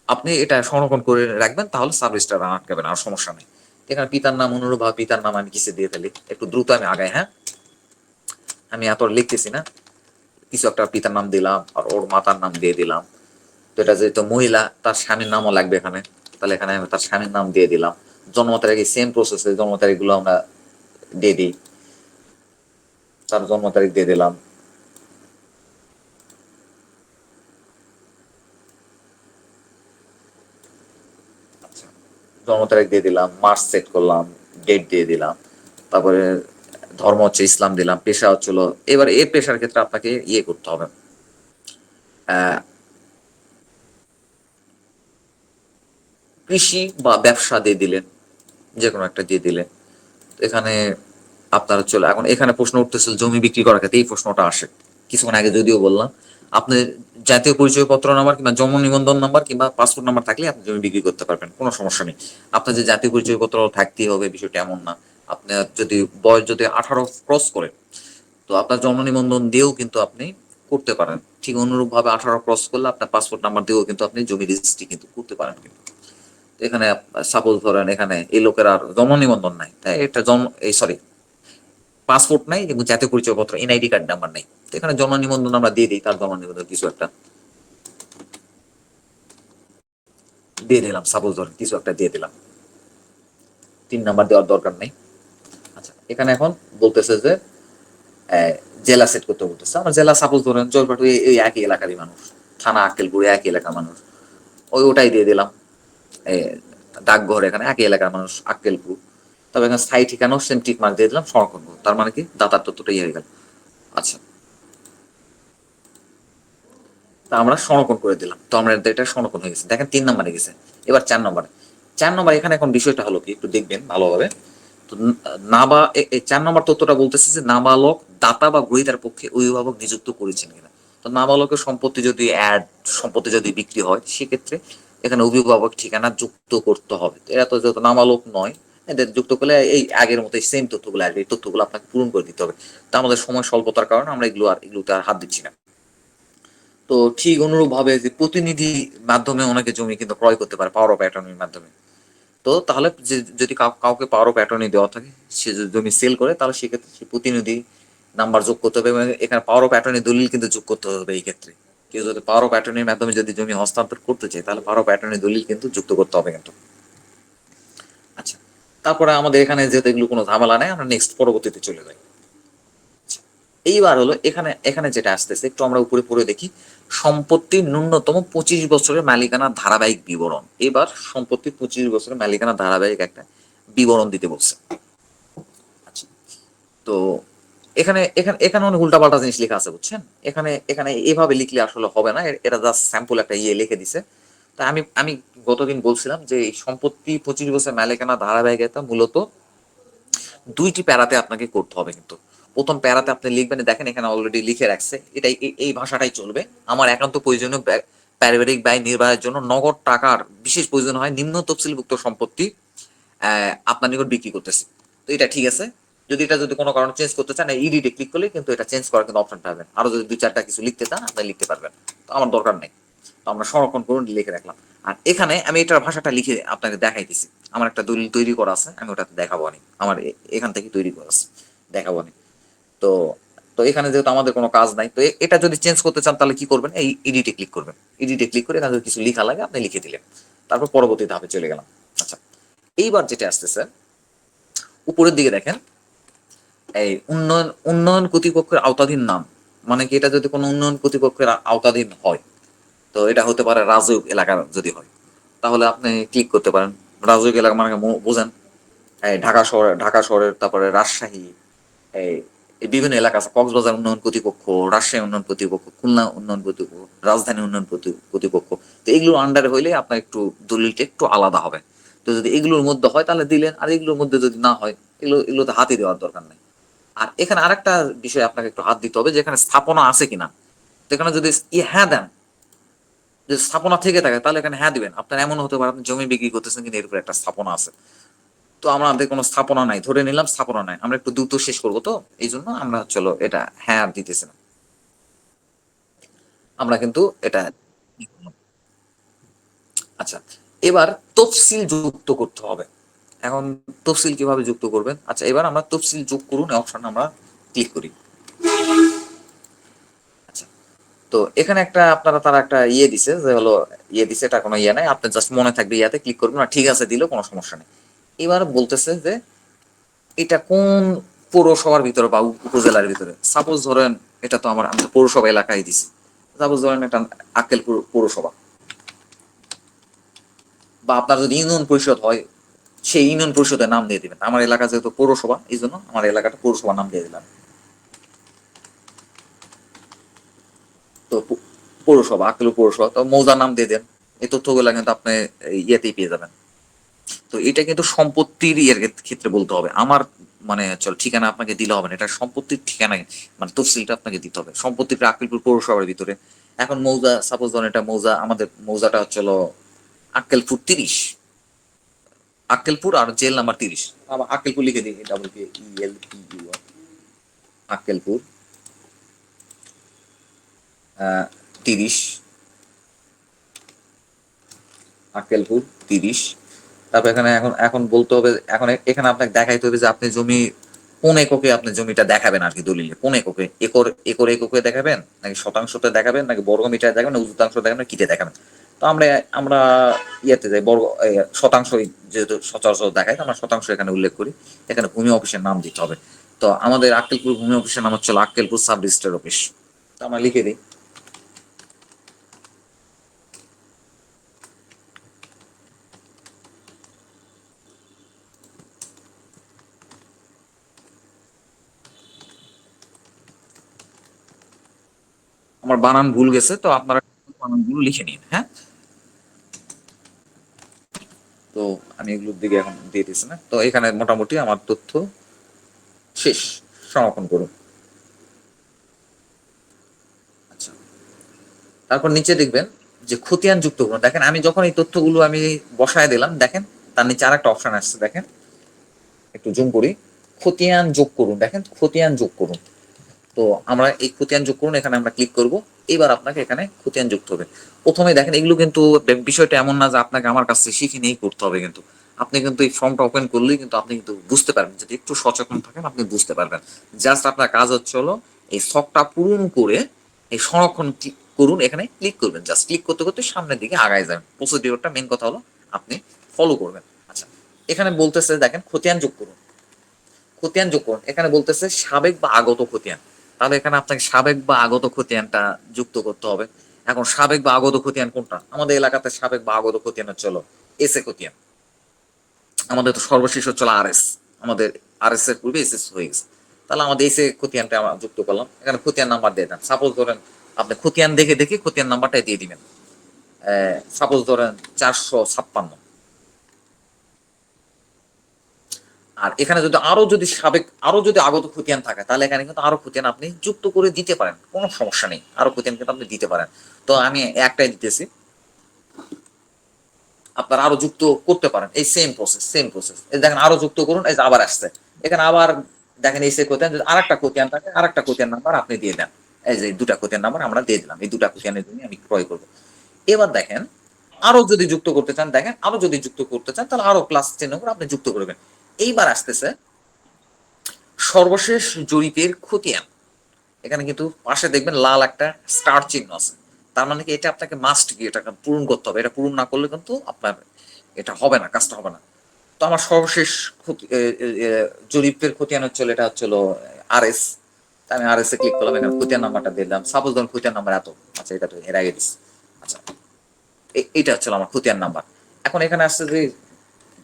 আপনি এটা সংরক্ষণ করে রাখবেন, তাহলে সাব রেজিস্ট্রার আটকাবে না, আর সমস্যা নেই। এখানে পিতার নাম অনুরূপ ভাবে পিতার নাম আমি কিসে দিয়ে ফেলি, একটু দ্রুত আমি আগাই, হ্যাঁ, আমি এত লিখতেছি না। কিছু একটা পিতার নাম দিলাম আর ওর মাতার নাম দিয়ে দিলাম। তো এটা যেহেতু মহিলা, তার স্বামীর নামও লাগবে এখানে, তাহলে এখানে আমি তার স্বামীর নাম দিয়ে দিলাম। জন্ম তারিখ সেম প্রসেসে জন্ম তারিখ গুলো আমরা দিয়ে দিই, তার জন্ম তারিখ দিয়ে দিলাম। আচ্ছা, জন্ম তারিখ দিয়ে দিলাম, মাস সেট করলাম, ডেট দিয়ে দিলাম, তারপরে ধর্ম হচ্ছে ইসলাম দিলাম, পেশা হচ্ছিল, এবার এই পেশার ক্ষেত্রে আপনাকে ইয়ে করতে হবে, আহ, কৃষি বা ব্যবসা দিয়ে দিলেন, যে কোনো একটা দিয়ে দিলেন। এখানে আপনার চলে, এখন এখানে প্রশ্ন উঠতেছিল জমি বিক্রি করার ক্ষেত্রে, এই প্রশ্নটা আসে কিছুক্ষণ আগে যদিও বললাম। আপনি জাতীয় পরিচয়পত্র নাম্বার কিংবা জন্ম নিবন্ধন নাম্বার কিংবা পাসপোর্ট নাম্বার থাকলে আপনি জমি বিক্রি করতে পারবেন, কোনো সমস্যা নেই। আপনার যে জাতীয় পরিচয়পত্র থাকতেই হবে বিষয়টা এমন না। আপনার যদি বয়স যদি 18 ক্রস করে, তো আপনার জন্ম নিবন্ধন দিয়েও কিন্তু আপনি করতে পারেন। ঠিক অনুরূপ ভাবে 18 ক্রস করলে আপনার পাসপোর্ট নাম্বার দিয়েও কিন্তু আপনি জমি রেজিস্ট্রি কিন্তু করতে পারেন কিন্তু। এখানে সাপোজ ধরেন এখানে এই লোকের আর জন্ম নিবন্ধন নাই, তাই এটা জন্ম এই সরি পাসপোর্ট নাই এবং জাতীয় পরিচয়পত্র এনআইডি কার্ড নাম্বার নাই, তো এখানে জন্ম নিবন্ধন আমরা দিয়ে দিই, তার জন্ম নিবন্ধন কিছু একটা দিয়ে দিলাম, সাপোজ ধরেন কিছু একটা দিয়ে দিলাম, 3 নাম্বার দেওয়ার দরকার নেই। আচ্ছা, এখানে এখন বলতেছে যে জেলা সেট করতে বলতেছে, আমার জেলা সাপোজ ধরেন জলপাইগুড়ি, এই একই এলাকারই মানুষ, থানা আক্কেলপুর একই এলাকার মানুষ, ওটাই দিয়ে দিলাম। এ, ডাকঘর এখানে একই এলাকার মানুষ আক্কেলপুর, তবে এখানে স্থায়ী ঠিকানাও সেম টিক মার্ক দিয়ে দিলাম, সংরক্ষণ করবো, তার মানে কি দাতার তথ্যটাই হয়ে গেল। আচ্ছা, তা আমরা সংরক্ষণ করে দিলাম, তো আমরা এটা সংরক্ষণ হয়ে গেছে, দেখেন 3 নাম্বারে গেছে। এবার 4 নম্বরে, 4 নম্বর এখানে এখন বিষয়টা হলো কি একটু দেখবেন ভালোভাবে। তো নাবা 4 নম্বর তথ্যটা বলতেছে যে নাবালক দাতা বা গ্রহীতার পক্ষে অভিভাবক নিযুক্ত করেছেন কিনা। তো নাবালকের সম্পত্তি যদি সম্পত্তি যদি বিক্রি হয় সেক্ষেত্রে এখানে অভিভাবক ঠিকানা যুক্ত করতে হবে। তো এরা তো যেহেতু নাবালক নয়, এদের যুক্ত করলে এই আগের মতো সেম তথ্যগুলো আসবে, এই তথ্যগুলো আপনাকে পূরণ করে দিতে হবে। তা আমাদের সময় স্বল্পতার কারণে আমরা এগুলোতে আর হাত দিচ্ছি না। তো ঠিক অনুরূপ ভাবে যে প্রতিনিধি মাধ্যমে অনেকে জমি কিন্তু ক্রয় করতে পারে পাওয়ার অফ অ্যাটর্নির মাধ্যমে। তো তাহলে যদি কাউকে পাওয়ার অফ অ্যাটর্নি দেওয়া থাকে, সে যদি জমি সেল করে, তাহলে সেক্ষেত্রে সে প্রতিনিধি নাম্বার যোগ করতে হবে, এবং এখানে পাওয়ার অফ অ্যাটর্নি দলিল কিন্তু যোগ করতে হবে এই ক্ষেত্রে। কেউ যদি পাওয়ার অফ অ্যাটর্নির মাধ্যমে যদি জমি হস্তান্তর করতে চায়, তাহলে পাওয়ার অফ অ্যাটর্নি দলিল কিন্তু যুক্ত করতে হবে কিন্তু। আচ্ছা, তারপরে আমাদের এখানে যেহেতু এগুলো কোনো ঝামেলা নেই, আমরা নেক্সট পরবর্তীতে চলে যাই। এইবার হলো এখানে এখানে যেটা আসতেছে একটু আমরা উপরে পড়ে দেখি, সম্পত্তির ন্যূনতম 25 বছরের মালিকানা ধারাবাহিক বিবরণ। এবার সম্পত্তির 25 বছরের মালিকানা ধারাবাহিক একটা বিবরণ দিতে বলছে। আচ্ছা, তো এখানে এখানে এখানে অনেক উল্টাপাল্টা জিনিস লেখা আছে বুঝছেন। এখানে এখানে এভাবে লিখলে আসলে হবে না, এরা জাস্ট স্যাম্পল একটা লিখে দিছে। তা আমি আমি গতদিন বলছিলাম যে এই সম্পত্তি 25 বছর মালিকানা ধারাবাহিকতা মূলত 2টি প্যারাতে আপনাকে করতে হবে কিন্তু। প্রথম প্যারাতে আপনি লিখবেন, দেখেন এখানে অলরেডি লিখে রাখছে, এটাই এই ভাষাটাই চলবে। আমার একান্ত প্রয়োজনীয় পারিবারিক ব্যয় নির্বাহের জন্য নগদ টাকার বিশেষ প্রয়োজন হয় নিম্ন তফসিলভুক্ত সম্পত্তি আপনার নিকট বিক্রি করতেছি। তো এটা ঠিক আছে। যদি কোনো কারণে চেঞ্জ করতে চান ইডিটে ক্লিক করলে কিন্তু এটা চেঞ্জ করার কিন্তু অপশন পাবেন, আরো যদি 2-4টা কিছু লিখতে চান আপনি লিখতে পারবেন। তো আমার দরকার নেই, তো আমরা সংরক্ষণ করুন লিখে রাখলাম। আর এখানে আমি এটার ভাষাটা লিখে আপনাকে দেখাইতেছি, আমার একটা দলিল তৈরি করা আছে, আমি ওটাতে দেখাবো নি, আমার এখান থেকে তৈরি করা আছে, দেখাবো নি। তো তো এখানে যেহেতু আমাদের কোনো কাজ নাই, তো এটা যদি চেঞ্জ করতে চান তাহলে কি করবেন, এই এডিটে ক্লিক করবেন। এডিটে ক্লিক করে এখানে যদি কিছু লেখা লাগে আপনি লিখে দিলেন, তারপর পরবর্তী ধাপে চলে গেলাম। আচ্ছা, এইবার যেটা আসতেছে উপরের দিকে দেখেন, এই উন্নয়ন উন্নয়ন কর্তৃপক্ষের আওতাধীন নাম, মানে কি এটা যদি কোনো উন্নয়ন কর্তৃপক্ষের আওতাধীন হয়, তো এটা হতে পারে রাজউক এলাকার যদি হয়, তাহলে আপনি ক্লিক করতে পারেন। রাজউক এলাকা মানে বোঝেন, এই ঢাকা শহরের, তারপরে রাজশাহী, এই এই বিভিন্ন এলাকা আছে, কক্সবাজার উন্নয়ন কর্তৃপক্ষ, রাজশাহী উন্নয়ন কর্তৃপক্ষ, খুলনা উন্নয়ন কর্তৃপক্ষ, রাজধানী উন্নয়ন কর্তৃপক্ষ। তো এগুলোর আন্ডারে হইলে আপনার একটু দলিলটা একটু আলাদা হবে। তো যদি এগুলোর মধ্যে হয় তাহলে দিলেন, আর এগুলোর মধ্যে যদি না হয়, এগুলোতে হাতই দেওয়ার দরকার নেই। আর এখানে আরেকটা বিষয় আপনাকে একটু হাত দিতে হবে, যেখানে স্থাপনা আছে কিনা। তো এখানে যদি হ্যাঁ দেন, যদি স্থাপনা থেকে থাকে তাহলে এখানে হ্যাঁ দিবেন। আপনার এমন হতে পারে আপনি জমি বিক্রি করতেছেন কিন্তু এর উপরে একটা স্থাপনা আছে, তো আমাদের কোনো স্থাপনা নাই, ধরে নিলাম স্থাপনা নাই, আমরা একটু দ্রুত শেষ করবো, তো এই জন্য আমরা চলো এটা হ্যাঁ আর দিতেছি না, আমরা কিন্তু এটা। আচ্ছা, এবার তফসিল যুক্ত করতে হবে। এখন তফসিল কিভাবে যুক্ত করবেন, আচ্ছা এবার আমরা তফসিল যোগ করুন অপশন আমরা ক্লিক করি। আচ্ছা, তো এখানে একটা আপনারা তারা একটা দিছে যে হলো, দিছে, এটা কোনো নাই, আপনি জাস্ট মনে থাকবে ইয়াতে ক্লিক করবেন, না ঠিক আছে দিলেও কোনো সমস্যা নেই। এবার বলতেছে যে এটা কোন পৌরসভার ভিতরে বা উপজেলার ভিতরে। সাপোজ ধরেন এটা তো আমি তো পৌরসভা এলাকায় দিছি, সাপোজ ধরেন এটা আক্কেলপুর পৌরসভা, বা আপনার যদি ইউনিয়ন পরিষদ হয় সেই ইউনিয়ন পরিষদের নাম দিয়ে দিবেন। আমার এলাকা যেহেতু পৌরসভা, এই জন্য আমার এলাকাটা পৌরসভার নাম দিয়ে দিলাম। তো পৌরসভা, আক্কেলপুর পৌরসভা, তো মৌজার নাম দিয়ে দেন। এই তথ্যগুলো কিন্তু আপনি ইয়েতেই পেয়ে যাবেন। তো এটা কিন্তু সম্পত্তির ইয়ের ক্ষেত্রে বলতে হবে, আমার মানে চল ঠিকানা আপনাকে দিলে হবে না, এটা সম্পত্তির ঠিকানা, মানে তফসিলটা আপনাকে দিতে হবে সম্পত্তিটা আক্কেলপুর পৌরসভার ভিতরে। এখন মৌজা, সাপোজ ধরেন এটা মৌজা, আমাদের মৌজাটা হচ্ছিল আক্কেলপুর 30, আক্কেলপুর আর জেল নাম্বার 30, আবার আক্কেলপুর লিখে দিই, WKELPUR, আক্কেলপুর 30, আক্কেলপুর 30। তারপর এখানে এখন এখন বলতে হবে, এখন এখানে আপনাকে দেখাইতে হবে যে আপনি জমি কোন এককে আপনি জমিটা দেখাবেন আর কি, দলিলে কোন এককে, এককে দেখাবেন নাকি শতাংশতে দেখাবেন নাকি বর্গ মিটারে দেখাবেন নাকি শতাংশ দেখাবেন কিতে দেখাবেন। তো আমরা আমরা ইয়েতে যাই বর্গ, শতাংশ, যেহেতু সচরাচর দেখায় তো আমরা শতাংশ এখানে উল্লেখ করি। এখানে ভূমি অফিসের নাম দিতে হবে। তো আমাদের আক্কেলপুর ভূমি অফিসের নাম হচ্ছে আক্কেলপুর সাব রেজিস্ট্রার অফিস। তো আমরা লিখে দিই। আমার বানান ভুল গেছে, তো আপনারা বানানগুলো লিখে নিন, হ্যাঁ। তো আমি এগুলোর দিকে এখন দিয়ে দিচ্ছি না, তো এখানে মোটামুটি আমার তথ্য শেষ, সংরক্ষণ করুন। আচ্ছা, তারপর নিচে দেখবেন যে খতিয়ান যুক্ত করুন। দেখেন আমি যখন এই তথ্যগুলো আমি বসায় দিলাম, দেখেন তার নিচে আর একটা অপশন আসছে, দেখেন একটু জুম করি, খতিয়ান যোগ করুন, দেখেন খতিয়ান যোগ করুন। তো আমরা এই খতিয়ান যোগ করুন, এখানে আমরা ক্লিক করব। এবার আপনাকে এখানে খতিয়ান যুক্ত হবে। প্রথমে দেখেন এগুলো কিন্তু বিষয়টা এমন না যে আপনাকে আমার কাছে শিখে নিয়েই করতে হবে, কিন্তু আপনি কিন্তু এই ফর্মটা ওপেন করলেই কিন্তু আপনি কিন্তু বুঝতে পারবেন, যদি একটু সচেতন থাকেন আপনি বুঝতে পারবেন। জাস্ট আপনার কাজ হচ্ছে হলো এই ছকটা পূরণ করে এই সংরক্ষণ করুন, এখানে ক্লিক করবেন, জাস্ট ক্লিক করতে করতে সামনের দিকে আগায় যাবেন। প্রসিডিওরটা মেন কথা হলো আপনি ফলো করবেন। আচ্ছা, এখানে বলতেছে দেখেন খতিয়ান যোগ করুন, খতিয়ান যোগ করুন, এখানে বলতেছে সাবেক বা আগত খতিয়ান। তাহলে এখানে আপনাকে সাবেক বা আগত খতিয়ানটা যুক্ত করতে হবে। এখন সাবেক বা আগত খতিয়ান কোনটা, আমাদের এলাকাতে সাবেক বা আগত খতিয়ান হচ্ছে এস এ খতিয়ান। আমাদের তো সর্বশেষ হচ্ছে RS, আমাদের RS এর পূর্বে SS হয়ে গেছে। তাহলে আমাদের এস এ খতিয়ানটা আমরা যুক্ত করলাম, এখানে খতিয়ান নাম্বার দিয়ে দেন। সাপোজ ধরেন আপনি খতিয়ান দেখে দেখে খতিয়ান নাম্বারটাই দিয়ে দিবেন। সাপোজ ধরেন 456। আর এখানে যদি আরো যদি আগত খতিয়ান থাকে তাহলে এখানে কিন্তু আরো খতিয়ান আপনি যুক্ত করে দিতে পারেন, কোনো সমস্যা নেই, আরো খতিয়ান কিন্তু আপনি দিতে পারেন। তো আমি একটাই দিতেছি, আপনারা আরো যুক্ত করতে পারেন, এই সেম প্রসেস এই দেখেন আরো যুক্ত করুন, এই যে আবার আসছে, এখানে আবার দেখেন এই সে খতিয়ান, যদি আরেকটা খতিয়ান থাকে আরেকটা খতিয়ান নাম্বার আপনি দিয়ে দেন। এই যে দুটা খতিয়ান নাম্বার আমরা দিয়ে দিলাম, এই দুটা খতিয়ানের জন্য আমি ক্রয় করবো। এবার দেখেন আরো যদি যুক্ত করতে চান, দেখেন আরো যদি যুক্ত করতে চান তাহলে আরো প্লাস চিহ্ন করে আপনি যুক্ত করবেন। এইবার আসতেছে সর্বশেষ জরিপের খতিয়ান। এখানে কিন্তু পাশে দেখবেন লাল একটা স্টার চিহ্ন আছে, তার মানে কি এটা আপনাকে মাস্ট কি এটা পূরণ করতে হবে, এটা পূরণ না করলে কিন্তু আপনার এটা হবে না, কাজটা হবে না। তো আমার সর্বশেষ জরিপের খতিয়ান হচ্ছিল, এটা হচ্ছিল RS। আমি RS এ ক্লিক করলাম, এখানে খতিয়ান নাম্বারটা দিলাম, সাপোজ ধরুন খতিয়ান নাম্বার এত। আচ্ছা, এটা তো এর আগে দিচ্ছি। আচ্ছা, এটা হচ্ছে আমার খতিয়ান নাম্বার। এখন এখানে আসছে যে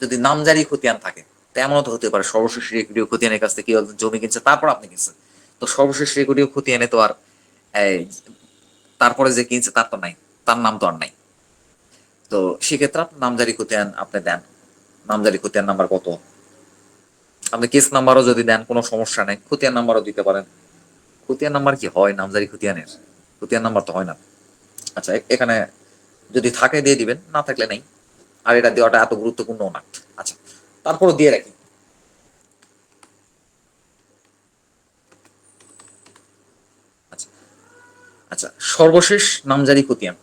যদি নামজারি খতিয়ান থাকে, তেমনও তো হতে পারে সর্বশেষ রেকর্ডীয় খতিয়ানের কাছ থেকে কেউ একজন জমি কিনছে, তারপর আপনি কিনছেন। তো সর্বশেষ রেকর্ডীয় খতিয়ানে তো আর এই, তারপরে যে কিনছে তার তো নাই, তার নাম তো আর নাই। তো সেক্ষেত্রে আপনি নামজারি খতিয়ান আপনি দেন, নামজারি খতিয়ান নাম্বার কত, আপনি কেস নাম্বারও যদি দেন কোনো সমস্যা নেই, খতিয়ান নাম্বারও দিতে পারেন। খতিয়ান নাম্বার কি হয় নামজারি খতিয়ানের? খতিয়ান নাম্বার তো হয় না। আচ্ছা, এখানে যদি থাকে দিয়ে দিবেন, না থাকলে নেই। আর এটা দেওয়াটা এত গুরুত্বপূর্ণ না। আচ্ছা, তারপরও দিয়ে রাখি। আচ্ছা আচ্ছা, সর্বশেষ নামজারি খতিয়ান।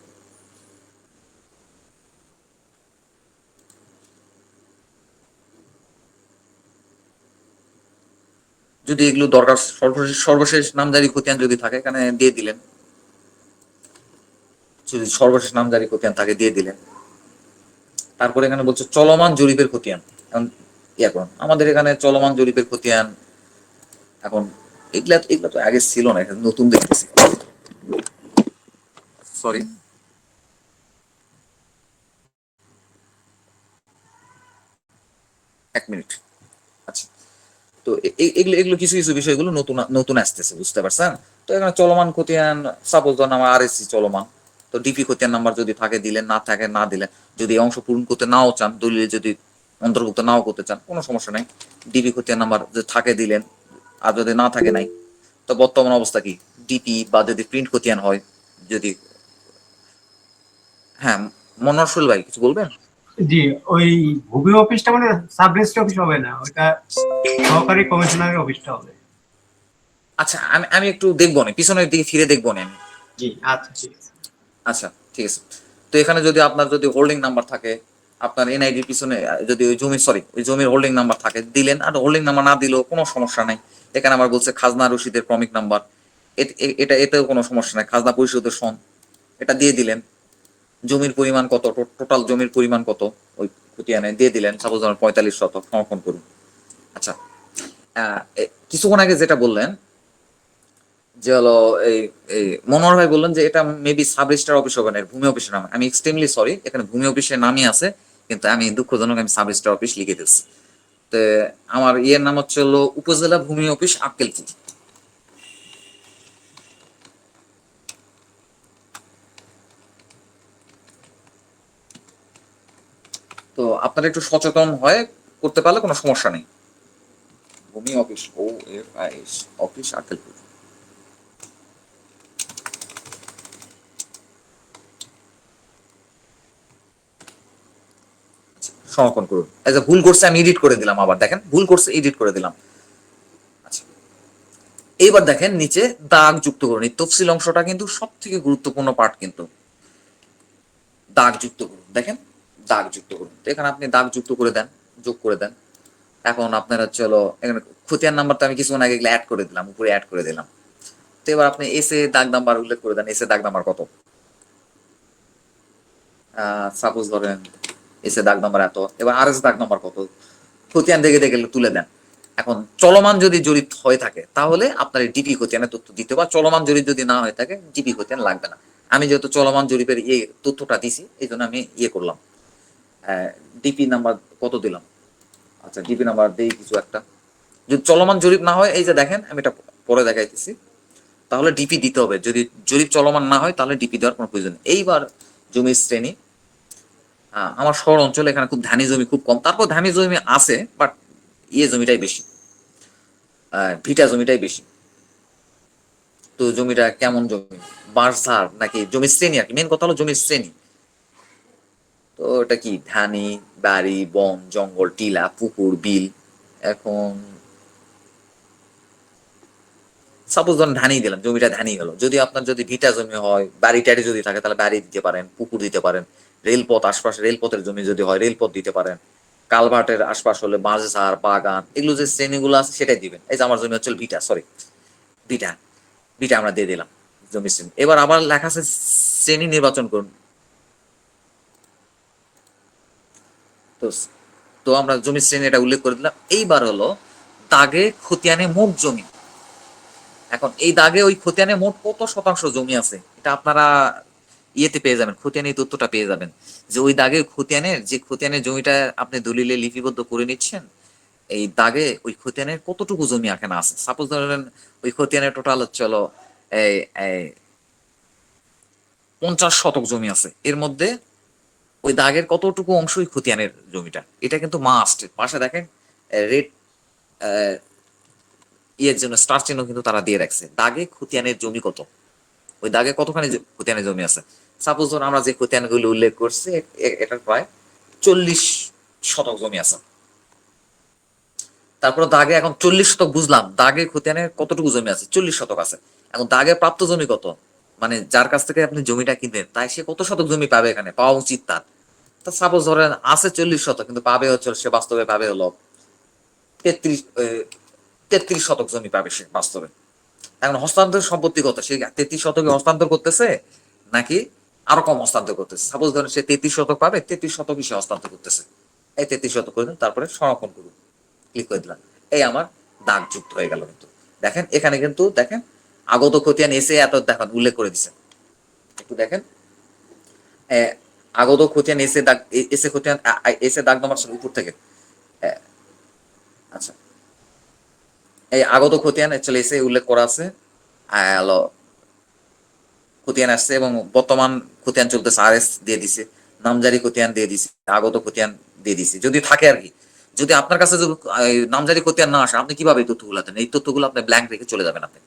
যদি এগুলো দরকার, সর্বশেষ সর্বশেষ নামজারি খতিয়ান যদি থাকে এখানে দিয়ে দিলেন। যদি সর্বশেষ নামজারি খতিয়ান থাকে দিয়ে দিলেন। তারপরে এখানে বলছে চলমান জরিপের খতিয়ান। এখন ইয়া করুন, আমাদের এখানে চলমান জরিপের খতিয়ান এখন এগুলা এগুলা তো আগে ছিল না, এটা নতুন দেখতেছি। সরি, এক মিনিট। আচ্ছা, তো এগুলো এগুলো কিছু কিছু বিষয়গুলো নতুন নতুন আসতেছে, বুঝতে পারছেন? তো এখানে চলমান খতিয়ান, সাপোজ ধরুন আমার RSC চলমান, তো DP খতিয়ান নাম্বার যদি থাকে দিলেন, না থাকে না দিলেন। যদি এই অংশ পূরণ করতে নাও চান, দলিলে যদি অন্তর্ভুক্ত নাও করতে চান, কোনো সমস্যা নেই। DP খতিয়ান নাম্বার যদি থাকে দিলেন, আর যদি না থাকে নাই। তো বর্তমান অবস্থা কি, DP বা যদি প্রিন্ট খতিয়ান হয়, যদি, হ্যাঁ, মনোরশীল ভাই কিছু বলবেন? জি, ওই ভূমি অফিসটা মানে সাব রেজিস্ট্রি অফিস হবে না, ওইটা সহকারী কমিশনারের অফিসটা হবে। আচ্ছা, আমি আমি একটু দেখবো না, পিছনের দিকে ফিরে দেখবো না আমি। জি, আচ্ছা, ঠিক আছে। আচ্ছা, ঠিক আছে। তো এখানে যদি আপনার যদি হোল্ডিং নাম্বার থাকে, আপনার NIDর পিছনে যদি ওই জমি, সরি, ওই জমির হোল্ডিং নাম্বার থাকে দিলেন, আর হোল্ডিং নাম্বার না দিলেও কোনো সমস্যা নাই। এখানে আমার বলছে খাজনা রসিদের ক্রমিক নাম্বার, এটা এতেও কোনো সমস্যা নাই, খাজনা পরিশোধের সন, এটা দিয়ে দিলেন। জমির পরিমাণ কত, টোটাল জমির পরিমাণ কত, ওই খতিয়ানে দিয়ে দিলেন, সাপোজ আমার 45 শতক সমর্পণ করুন। আচ্ছা, কিছুক্ষণ আগে যেটা বললেন যে হলো এই এই মনোহর ভাই বললেন যে এটা মেবি সাব রেজিস্ট্রার অফিস হবে না, এর ভূমি অফিসের নাম। আমি এক্সট্রিমলি সরি, এখানে ভূমি অফিসের নামই আছে, কিন্তু আমি দুঃখজনক আমি সাব রেজিস্ট্রার অফিস লিখে দিচ্ছি। তো আমার ইয়ের নাম হচ্ছে হলো উপজেলা ভূমি অফিস আক্কেলপুর। তো আপনারা একটু সচেতন হয়ে করতে পারলে কোনো সমস্যা নেই। ভূমি অফিস, OFIS অফিস আক্কেলপুর। সমর্পণ করুন। এই যে ভুল করছে আমি এডিট করে দিলাম, আবার দেখেন ভুল করছে এডিট করে দিলাম। আচ্ছা, এইবার দেখেন নিচে দাগ যুক্ত করুন। এই তফসিল অংশটা কিন্তু সব থেকে গুরুত্বপূর্ণ পার্ট, কিন্তু দাগ যুক্ত করুন। দেখেন, দাগ যুক্ত করুন। তো এখানে আপনি দাগ যুক্ত করে দেন, যোগ করে দেন। এখন আপনার হচ্ছে হলো এখানে খতিয়ান নাম্বার তো আমি কিছুক্ষণ আগে এগুলো অ্যাড করে দিলাম, উপরে অ্যাড করে দিলাম। তো এবার আপনি এসে দাগ নাম্বার উল্লেখ করে দেন, এসে দাগ নাম্বার কত, সাপোজ ধরেন এসে দাগ নাম্বার এত। এবার RS দাগ নাম্বার কত, খতিয়ান দেখে দেখে তুলে দেন। এখন চলমান যদি জরিপ হয়ে থাকে তাহলে আপনার DP খতিয়ানের তথ্য দিতে, বা চলমান জরিপ যদি না হয়ে থাকে DP খতিয়ান লাগবে না। আমি যেহেতু চলমান জরিপের ইয়ে তথ্যটা দিছি, এই জন্য আমি ইয়ে করলাম, DP নাম্বার কত দিলাম। আচ্ছা, DP নাম্বার দেই কিছু একটা। যদি চলমান জরিপ না হয়, এই যে দেখেন আমি এটা পরে দেখাইতেছি, তাহলে DP দিতে হবে। যদি জরিপ চলমান না হয় তাহলে DP দেওয়ার কোনো প্রয়োজন নেই। এইবার জমির শ্রেণী, আমার শহর অঞ্চলে এখানে খুব ধানি জমি খুব কম, তারপর ধানি জমি আছে, বাট ইয়ে জমিটাই বেশি, ভিটা জমিটাই বেশি। তো জমিটা কেমন জমি, বাঁশঝাড় নাকি জমির শ্রেণী, আর কি মেন কথা হলো জমির শ্রেণী। তো এটা কি ধানি, বাড়ি, বন, জঙ্গল, টিলা, পুকুর, বিল। এখন সাপোজ ধরেন ধানি দিলাম, জমিটা ধানি হলো। যদি আপনার যদি ভিটা জমি হয়, বাড়ি টাড়ি যদি থাকে তাহলে বাড়ি দিতে পারেন, পুকুর দিতে পারেন। রেলপথ আশপাশে, রেলপথের জমি যদি হয় রেলপথ দিতে পারেন। কালভার্টের আশপাশ হলে বাঁশঝাড়, বাগান, এগুলো যে শ্রেণীগুলো আছে সেটাই দিবেন। এই যে আমার জমি হচ্ছে ভিটা, সরি, ভিটা। বিটা আমরা দিয়ে দিলাম জমি শ্রেণী। এবার আবার লেখা আছে শ্রেণী নির্বাচন করুন। তো তো আমরা জমি শ্রেণী এটা উল্লেখ করে দিলাম। এইবার হলো দাগে খতিয়ানে মোট জমি। এখন এই দাগে ওই খতিয়ানে মোট কত শতাংশ জমি আছে এটা আপনারা ইয়েতে পেয়ে যাবেন, খতিয়ানে এই তথ্যটা পেয়ে যাবেন যে ওই দাগে খতিয়ানের যে খতিয়ানের জমিটা আপনি দলিলে লিপিবদ্ধ করে নিচ্ছেন, এই দাগে ওই খতিয়ানের কতটুকু জমি এখানে আছে। সাপোজ ধরেন ওই খতিয়ানের টোটাল হচ্ছে হলো এই এই 50 শতক জমি আছে, এর মধ্যে ওই দাগের কতটুকু অংশ ওই খতিয়ানের জমিটা, এটা কিন্তু মাস্ট। পাশে দেখেন রেড ইয়ের জন্য স্টার চিহ্ন কিন্তু তারা দিয়ে রাখছে, দাগে খতিয়ানের জমি কত, ওই দাগে কতখানি খতিয়ানের জমি আছে। সাপোজ ধরুন আমরা যে খতিয়ানগুলো উল্লেখ করছি এটার প্রায় 40 শতক জমি আছে। তারপর দাগে এখন 40 শতক বুঝলাম, দাগে খতিয়ানের কতটুকু জমি আছে, 40 শতক আছে। এখন দাগে প্রাপ্ত জমি কত, মানে যার কাছ থেকে আপনি জমিটা কিনবেন তাই সে কত শতক জমি পাবে, এখানে পাওয়া উচিত তার। তা সাপোজ ধরেন আছে 40 শতক, কিন্তু পাবে হচ্ছে সে বাস্তবে পাবে হলো 33 33 শতক জমি পাবে সে বাস্তবে। এখন হস্তান্তর সম্পত্তি কত, সে 33 শতকে হস্তান্তর করতেছে নাকি আরো কম হস্তান্তর করতেছে। সাপোজ ধরেন সে 33 শতক পাবে, 33 শতকই সে হস্তান্তর করতেছে। এই 33 শতক করে দিন, তারপরে সংরক্ষণ করুন, ক্লিক করে দিলাম। এই আমার দাগ যুক্ত হয়ে গেল। কিন্তু দেখেন এখানে কিন্তু দেখেন আগত খতিয়ান এসে এত দেখেন উল্লেখ করে দিছে, একটু দেখেন আগত খতিয়ান এসে দাগ এসে খতিয়ান এসে দাগ নম্বর উপর থেকে। আচ্ছা, এই আগত খতিয়ান চলে এসে উল্লেখ করা আছে, হলো খতিয়ান আসছে এবং বর্তমান খতিয়ান চলতেছে আর এস দিয়ে দিছে, নামজারি খতিয়ান দিয়ে দিছে, আগত খতিয়ান দিয়ে দিছে যদি থাকে আর কি। যদি আপনার কাছে যদি নামজারি খতিয়ান না আসে, আপনি কিভাবে এই তথ্যগুলো দেন, এই তথ্যগুলো আপনি ব্ল্যাঙ্ক রেখে চলে যাবেন আপনি।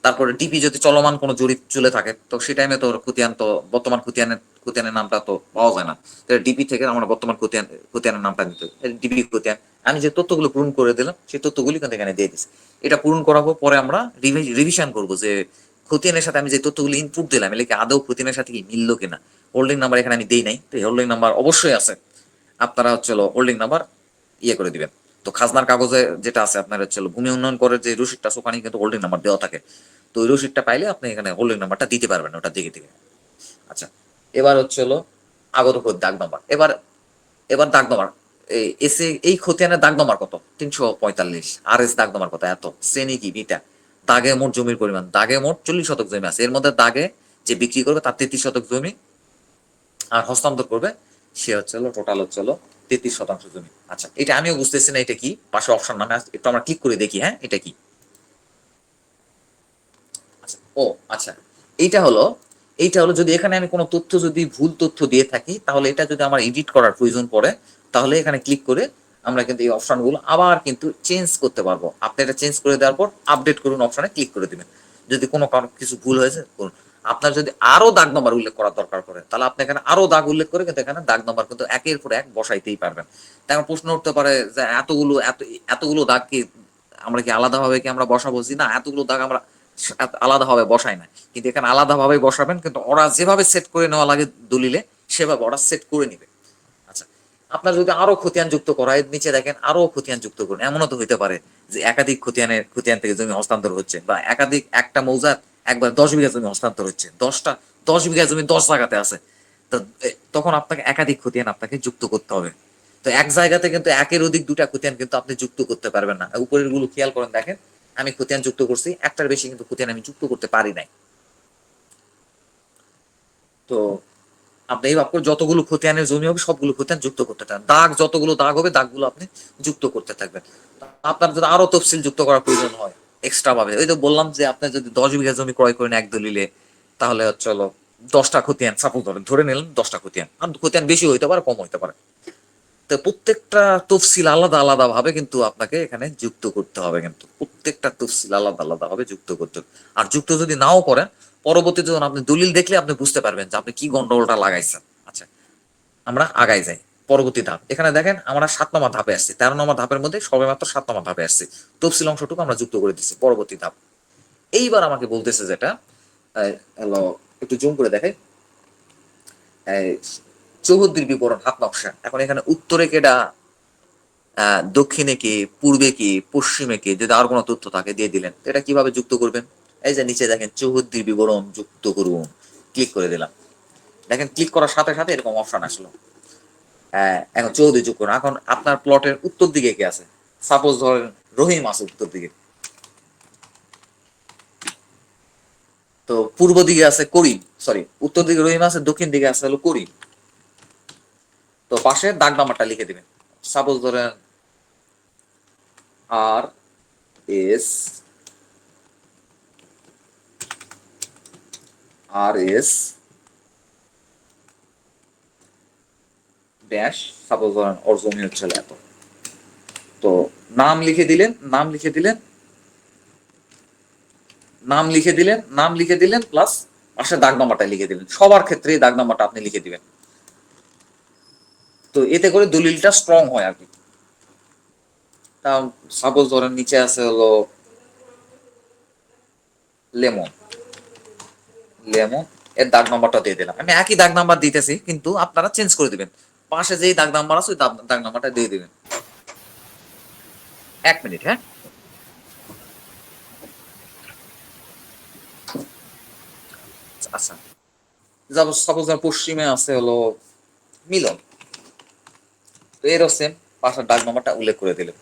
তারপরে ডিপি যদি চলমান কোনো জরিপ চলে থাকে, তো সেই টাইমে তো খতিয়ান তো বর্তমান খতিয়ানের নামটা তো পাওয়া যায় না। ডিপি থেকে আমরা বর্তমান খতিয়ানের নামটা নিতে ডিপি খতিয়ান। আমি যে তথ্যগুলো পূরণ করে দিলাম সেই তথ্যগুলি কিন্তু এখানে দিয়ে দিচ্ছি। এটা পূরণ করাবো, পরে আমরা রিভিশন করবো যে খতিয়ানের সাথে আমি যে তথ্যগুলো ইনপুট দিলাম এগুলো কি আদৌ খতিয়ানের সাথে কি মিললো কিনা। হোল্ডিং নাম্বার এখানে আমি দেই নাই, তো হোল্ডিং নাম্বার অবশ্যই আছে, আপনারা হচ্ছে হোল্ডিং নাম্বার ইয়ে করে দিবেন। তো খাজনার কাগজে যেটা আছে আপনার হচ্ছে ভূমি উন্নয়ন করে যে রসিদটা আছে, ওখানে কিন্তু হোল্ডিং নাম্বার দেওয়া থাকে। তো ওই রসিদটা পাইলে আপনি এখানে হোল্ডিং নাম্বারটা দিতে পারবেন ওটা দিকে দিকে। আচ্ছা, এবার হচ্ছে আগত দাগ নাম্বার। এবার এবার দাগ নাম্বার এসে এই খতিয়ানের দাগ নাম্বার কত, 345। আর এস দাগ নাম্বার কত, এত। শ্রেণী কি, বিটা। দাগে মোট জমির পরিমাণ, দাগে মোট 40 শতক জমি আছে, এর মধ্যে দাগে যে বিক্রি করবে তার 33 শতক জমি, আর হস্তান্তর করবে সে হচ্ছে টোটাল হচ্ছে 33 শতাংশ জমি। আচ্ছা, এটা আমিও বুঝতেছি না এটা কি, পাশে অপশন নামে একটু আমরা ক্লিক করে দেখি, হ্যাঁ এটা কি। আচ্ছা, ও আচ্ছা, এইটা হলো যদি এখানে আমি কোনো তথ্য যদি ভুল তথ্য দিয়ে থাকি, তাহলে এটা যদি আমার এডিট করার প্রয়োজন পড়ে, তাহলে এখানে ক্লিক করে আমরা কিন্তু এই অপশনগুলো আবার কিন্তু চেঞ্জ করতে পারবো। আপনি এটা চেঞ্জ করে দেওয়ার পর আপডেট করুন অপশনে ক্লিক করে দিবেন। যদি কোনো কারণ কিছু ভুল হয়েছে করুন। আপনার যদি আরো দাগ নম্বর উল্লেখ করার দরকার পড়ে, তাহলে আপনি এখানে আরো দাগ উল্লেখ করে কিন্তু এখানে দাগ নম্বর কিন্তু একের পর এক বসাইতেই পারবেন। তেমন প্রশ্ন উঠতে পারে যে এতগুলো দাগ কি আমরা কি আলাদাভাবে কি আমরা বসাবো, না এতগুলো দাগ আমরা আলাদাভাবে বসাই না, কিন্তু এখানে আলাদাভাবে বসাবেন, কিন্তু ওরা যেভাবে সেট করে নেওয়া লাগে দলিলে সেভাবে ওরা সেট করে নিবে। আচ্ছা, আপনার যদি আরো খতিয়ান যুক্ত করা হয়, নিচে দেখেন আরো খতিয়ান যুক্ত করুন। এমনও তো হইতে পারে যে একাধিক খতিয়ান থেকে জমি হস্তান্তর হচ্ছে, বা একাধিক একটা মৌজার একবার 10 বিঘা জমি হস্তান্তর হচ্ছে, 10বিঘা জমি 10 জায়গাতে আছে। তো তখন আপনাকে একাধিক খতিয়ান আপনাকে যুক্ত করতে হবে। তো এক জায়গাতে কিন্তু একের অধিক দুটা খতিয়ান কিন্তু আপনি যুক্ত করতে পারবেন না। উপরের গুলো খেয়াল করেন, দেখেন আমি খতিয়ান যুক্ত করছি, একটার বেশি কিন্তু খতিয়ান আমি যুক্ত করতে পারি নাই। তো আপনি এই ভাবে যতগুলো খতিয়ানের জমি হবে সবগুলো খতিয়ান যুক্ত করতে থাকবেন, দাগ যতগুলো দাগ হবে দাগগুলো আপনি যুক্ত করতে থাকবেন। আপনার যদি আরো তফসিল যুক্ত করার প্রয়োজন হয় এক্সট্রা ভাবে, ওই তো বললাম যে আপনি যদি 10 বিঘা জমি ক্রয় করেন এক দলিলে, তাহলে হচ্ছে 10টা খতিয়ান সাপোজ ধরে নিলেন 10টা খতিয়ান, আর খতিয়ান বেশি হইতে পারে কম হইতে পারে। তো প্রত্যেকটা তফসিল আলাদা আলাদা ভাবে কিন্তু আপনাকে এখানে যুক্ত করতে হবে, কিন্তু প্রত্যেকটা তফসিল আলাদা আলাদা ভাবে যুক্ত করতে হবে। আর যুক্ত যদি নাও করেন, পরবর্তীতে যখন আপনি দলিল দেখলে আপনি বুঝতে পারবেন যে আপনি কি গন্ডগোলটা লাগাইছেন। আচ্ছা, আমরা আগাই যাই। পরবর্তী ধাপ এখানে দেখেন আমরা 7 নম্বর ধাপে আসছি, 13 নম্বর ধাপের মধ্যে সবেমাত্র 7 নম্বর ধাপে আসছি, তফসিল অংশটুকু আমরা যুক্ত করে দিচ্ছি। পরবর্তী ধাপ এইবার আমাকে বলতেছে যেটা হলো, একটু জুম করে দেখাই, চৌহদ্দির বিবরণ হাত নকশা। এখন এখানে উত্তরে কেডা, দক্ষিণে কি, পূর্বে কি, পশ্চিমে কি, যদি আর কোনো তথ্য থাকে দিয়ে দিলেন। এটা কিভাবে যুক্ত করবেন এই যে নিচে দেখেন চৌহদ্দির বিবরণ যুক্ত করুন, ক্লিক করে দিলাম। দেখেন ক্লিক করার সাথে সাথে এরকম অপশন আসলো। এখন চৌহদ্দি যোগ করুন। এখন আপনার প্লটের উত্তর দিকে কে আছে? সাপোজ ধরেন রহিম আছে উত্তর দিকে, তো পূর্ব দিকে আছে করিম, সরি উত্তর দিকে রহিম আছে, দক্ষিণ দিকে আছে হলো করিম। তো পাশে দাগ নাম্বারটা লিখে দিবেন। সাপোজ ধরেন আর এস আর এস ড্যাশ, সাপোজ ধরেন ওর জমি হচ্ছে এত। তো নাম লিখে দিলেন, নাম লিখে দিলেন, নাম লিখে দিলেন, নাম লিখে দিলেন, প্লাস পাশে দাগ নাম্বারটা লিখে দিলেন। সবার ক্ষেত্রে দাগ নাম্বারটা আপনি লিখে দিবেন। তো এতে করে দলিলটা স্ট্রং হয় আর কি। তা সাপোজ ধরেন নিচে আছে হলো লেমন, লেমন এর দাগ নাম্বারটা দিয়ে দিলাম। আমি একই দাগ নাম্বার দিতেছি কিন্তু আপনারা চেঞ্জ করে দিবেন। পাশে যেই দাগ নাম্বার আছে ওই দাগ নাম্বারটা দিয়ে দিবেন। 1 মিনিট, হ্যাঁ। আচ্ছা, সাপোজ পশ্চিমে আছে হলো মিলন, তো এরও সেম পাশের দাগ নাম্বারটা উল্লেখ করে দিলেন,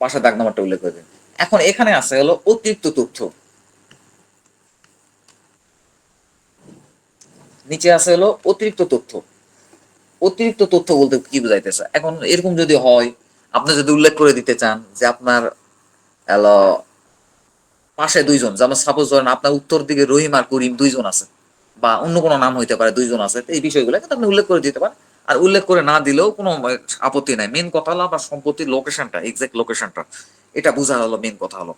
পাশের দাগ নাম্বারটা উল্লেখ করে দিলেন। এখন এখানে আছে হলো অতিরিক্ত তথ্য, নিচে আছে হলো অতিরিক্ত তথ্য। অতিরিক্ত তথ্য বলতে কি বোঝাইতেছে? এখন এরকম যদি হয়, আপনি যদি উল্লেখ করে দিতে চান যে আপনার হলো পাশে দুইজন, যেমন সাপোজ ধরেন আপনার উত্তর দিকে রহিম আর করিম দুইজন আছে, বা অন্য কোনো নাম হইতে পারে, দুইজন আছে, তো এই বিষয়গুলো কিন্তু আপনি উল্লেখ করে দিতে পারেন। আর উল্লেখ করে না দিলেও কোনো আপত্তি নাই। মেন কথা হলো আপনার সম্পত্তির লোকেশনটা, এক্সাক্ট লোকেশনটা, এটা বোঝা হলো মেন কথা হলো।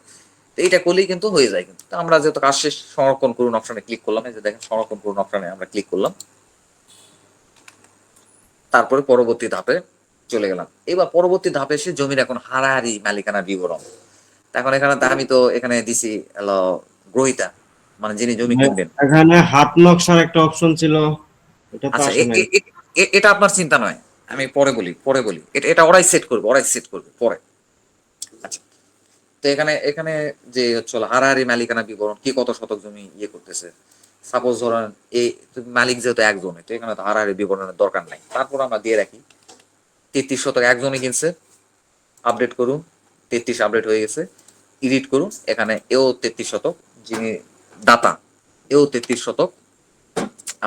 তো এটা করলেই কিন্তু হয়ে যায়। কিন্তু তো আমরা যেহেতু কাজ শেষ, সংরক্ষণ করুন অপশনে ক্লিক করলাম। এই যে দেখেন সংরক্ষণ করুন অপশনে আমরা ক্লিক করলাম, তারপরে পরবর্তী ধাপে চলে গেলাম। এবার পরবর্তী ধাপে এসে জমির এখন হারাহারি মালিকানা বিবরণ। এখন এখানে আমি তো এখানে দিছি হলো গ্রহিতা, মানে যিনি জমি কিনবেন। এখানে হাত নকশার একটা অপশন ছিল, এটা তো আচ্ছা, আসে নাই। এটা আপনার চিন্তা নয়, আমি পরে বলি, পরে বলি। এটা এটা ওরাই সেট করবে, ওরাই সেট করবে পরে। আচ্ছা, তো এখানে এখানে যে হচ্ছে হলো হারাহারি মালিকানা বিবরণ, কি কত শতক জমি করতেছে। সাপোজ ধরেন এই মালিক যেহেতু একজনে, তো এখানে তো হারাহারি বিবরণের দরকার নাই। তারপর আমরা দিয়ে রাখি 33 শতক একজনই কিনছে, আপডেট করুন। 33 আপডেট হয়ে গেছে, এডিট করুন। এখানে এও 33 শতক, যিনি দাতা এও 33 শতক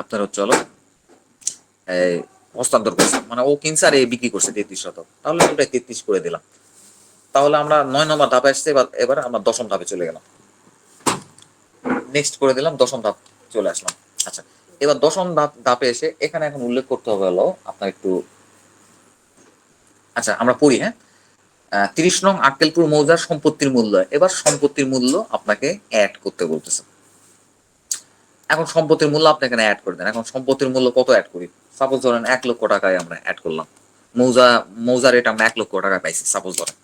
আপনার হচ্ছে হলো এই হস্তান্তর করছে, মানে ও কিনছে আর এ বিক্রি করছে 33 শতক, তাহলে দুটাই 33 করে দিলাম। তাহলে আমরা 9 নম্বর ধাপে আসছে। এবার এবার আমরা 10ম ধাপে চলে গেলাম, নেক্সট করে দিলাম, 10ম ধাপ চলে আসলাম। আচ্ছা, এবার 10ম ধাপে এসে এখানে এখন উল্লেখ করতে হবে হলো আপনার একটু, আচ্ছা আমরা পড়ি, হ্যাঁ। 30 নং আক্কেলপুর মৌজার সম্পত্তির মূল্য। এবার সম্পত্তির মূল্য আপনাকে অ্যাড করতে বলতেছে। এখন সম্পত্তির মূল্য আপনি এখানে অ্যাড করে দেন। এখন সম্পত্তির মূল্য কত অ্যাড করি? সাপোজ ধরেন 1 লক্ষ টাকায় আমরা অ্যাড করলাম। মৌজা রেট আমরা 1 লক্ষ টাকা পাইছি সাপোজ ধরেন।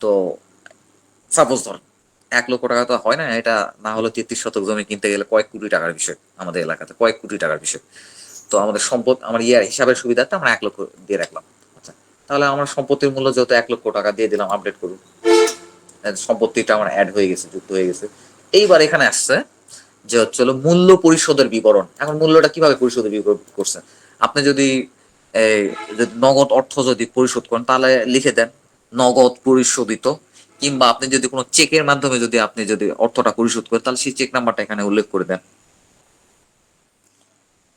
তো সাপোজ ধরেন 1 লক্ষ টাকা তো হয় না, এটা না হলে 33 শতক জমি কিনতে গেলে কয়েক কোটি টাকার বিষয়, আমাদের এলাকাতে কয়েক কোটি টাকার বিষয়। তো আমাদের সম্পদ, আমার হিসাবের সুবিধাতে আমরা 1 লক্ষ দিয়ে রাখলাম। আচ্ছা, তাহলে আমরা সম্পত্তির মূল্য যেহেতু 1 লক্ষ টাকা দিয়ে দিলাম, আপডেট করুন। সম্পত্তিটা আমার অ্যাড হয়ে গেছে, যুক্ত হয়ে গেছে। এইবার এখানে আসছে যে হচ্ছে হলো মূল্য পরিশোধের বিবরণ। এখন মূল্যটা কিভাবে পরিশোধের বিবরণ করছেন? আপনি যদি এই নগদ অর্থ যদি পরিশোধ করেন তাহলে লিখে দেন নগদ পরিশোধিত, কিংবা আপনি যদি কোনো চেকের মাধ্যমে যদি আপনি যদি অর্থটা পরিশোধ করেন তাহলে সেই চেক নাম্বারটা এখানে উল্লেখ করে দেন।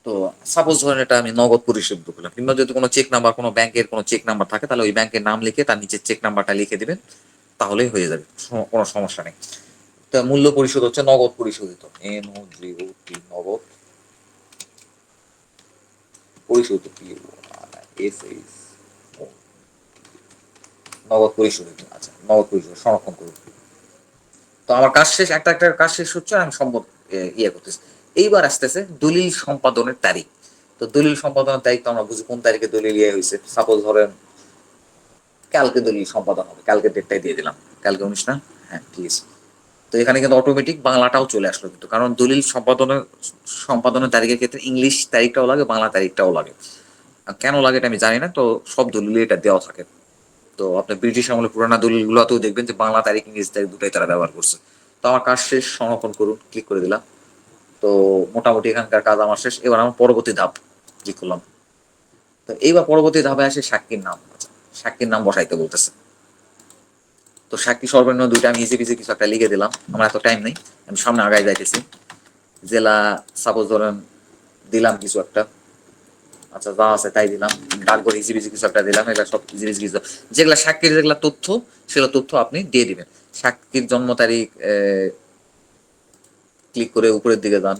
তো সাপোজ ধরেন এটা আমি নগদ পরিশোধ করলাম, কিংবা যদি কোনো চেক নাম্বার, কোনো ব্যাংকের কোনো চেক নাম্বার থাকে তাহলে ওই ব্যাংকের নাম লিখে তার নিচে চেক নাম্বারটা লিখে দিবেন, তাহলেই হয়ে যাবে, কোনো সমস্যা নেই। তা মূল্য পরিশোধ হচ্ছে নগদ পরিশোধিত, NOGOT, নগদ পরিশোধিত, নগদ পরিশোধিত। আচ্ছা, নগদ পরিশোধ সংরক্ষণ করুন। তো আমার কাজ শেষ, একটা একটা কাজ শেষ হচ্ছে, আমি সম্পদ ইয়ে করতেছি। এইবার আসতেছে দলিল সম্পাদনের তারিখ। তো দলিল সম্পাদনের তারিখ তো আমরা বুঝি কোন তারিখে দলিল ইয়ে হয়েছে। সাপোজ ধরেন কালকে দলিল সম্পাদন হবে, কালকে ডেটটাই দিয়ে দিলাম, কালকে 19 না, হ্যাঁ ঠিক আছে। তো এখানে কিন্তু অটোমেটিক বাংলাটাও চলে আসলো, কিন্তু কারণ দলিল সম্পাদনের তারিখের ক্ষেত্রে ইংলিশ তারিখটাও লাগে, বাংলা তারিখটাও লাগে। কেন লাগে এটা আমি জানি না, তো সব দলিলে এটা দেওয়া থাকে। তো আপনার ব্রিটিশ আমলে পুরানা দলিলগুলোতেও দেখবেন যে বাংলা তারিখ ইংরেজি তারিখ দুটাই তারা ব্যবহার করছে। তো আমার কাজ শেষ, সংরক্ষণ করুন, ক্লিক করে দিলাম। তো মোটামুটি এখানকার কাজ আমার শেষ। এবার আমার পরবর্তী ধাপ ক্লিক করলাম। তো এইবার পরবর্তী ধাপে আসে সাক্ষীর নাম। আচ্ছা, সাক্ষীর নাম বসাইতে বলতেছে। তো সাক্ষী সর্বনিম্ন দুইটা আমি ইজি বিজি কিছু একটা লিখে দিলাম, আমার এত টাইম নেই, আমি সামনে আগায় যাইতেছি। জেলা সাপোজ ধরেন দিলাম কিছু একটা, আচ্ছা যা আছে তাই দিলাম। ডাকঘর ইজি বিজি কিছু একটা দিলাম, এগুলা সব ইজি বিজি কিছু, যেগুলা সাক্ষীর যেগুলা তথ্য সেগুলো তথ্য আপনি দিয়ে দিবেন। সাক্ষীর জন্ম তারিখ ক্লিক করে উপরের দিকে যান।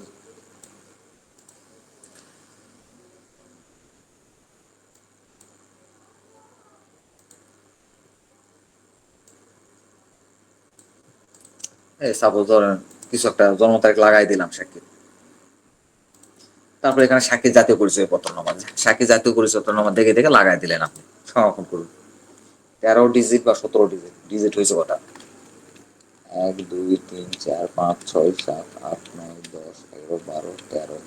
সাপোজ ধরেন কিছু একটা জন্ম তারিখ লাগাই দিলাম সাক্ষী। তারপর এখানে সাক্ষী জাতীয় পরিচয় পত্র নম্বর, সাক্ষী জাতীয় পরিচয় পত্র নম্বর দেখে দেখে লাগাই দিলেন আপনি। সংরক্ষণ করুন। 13 ডিজিট বা 17 ডিজিট, ডিজিট হয়েছে কটা? 1 2 3 4 5 6 7 8 9 10 11 12 13।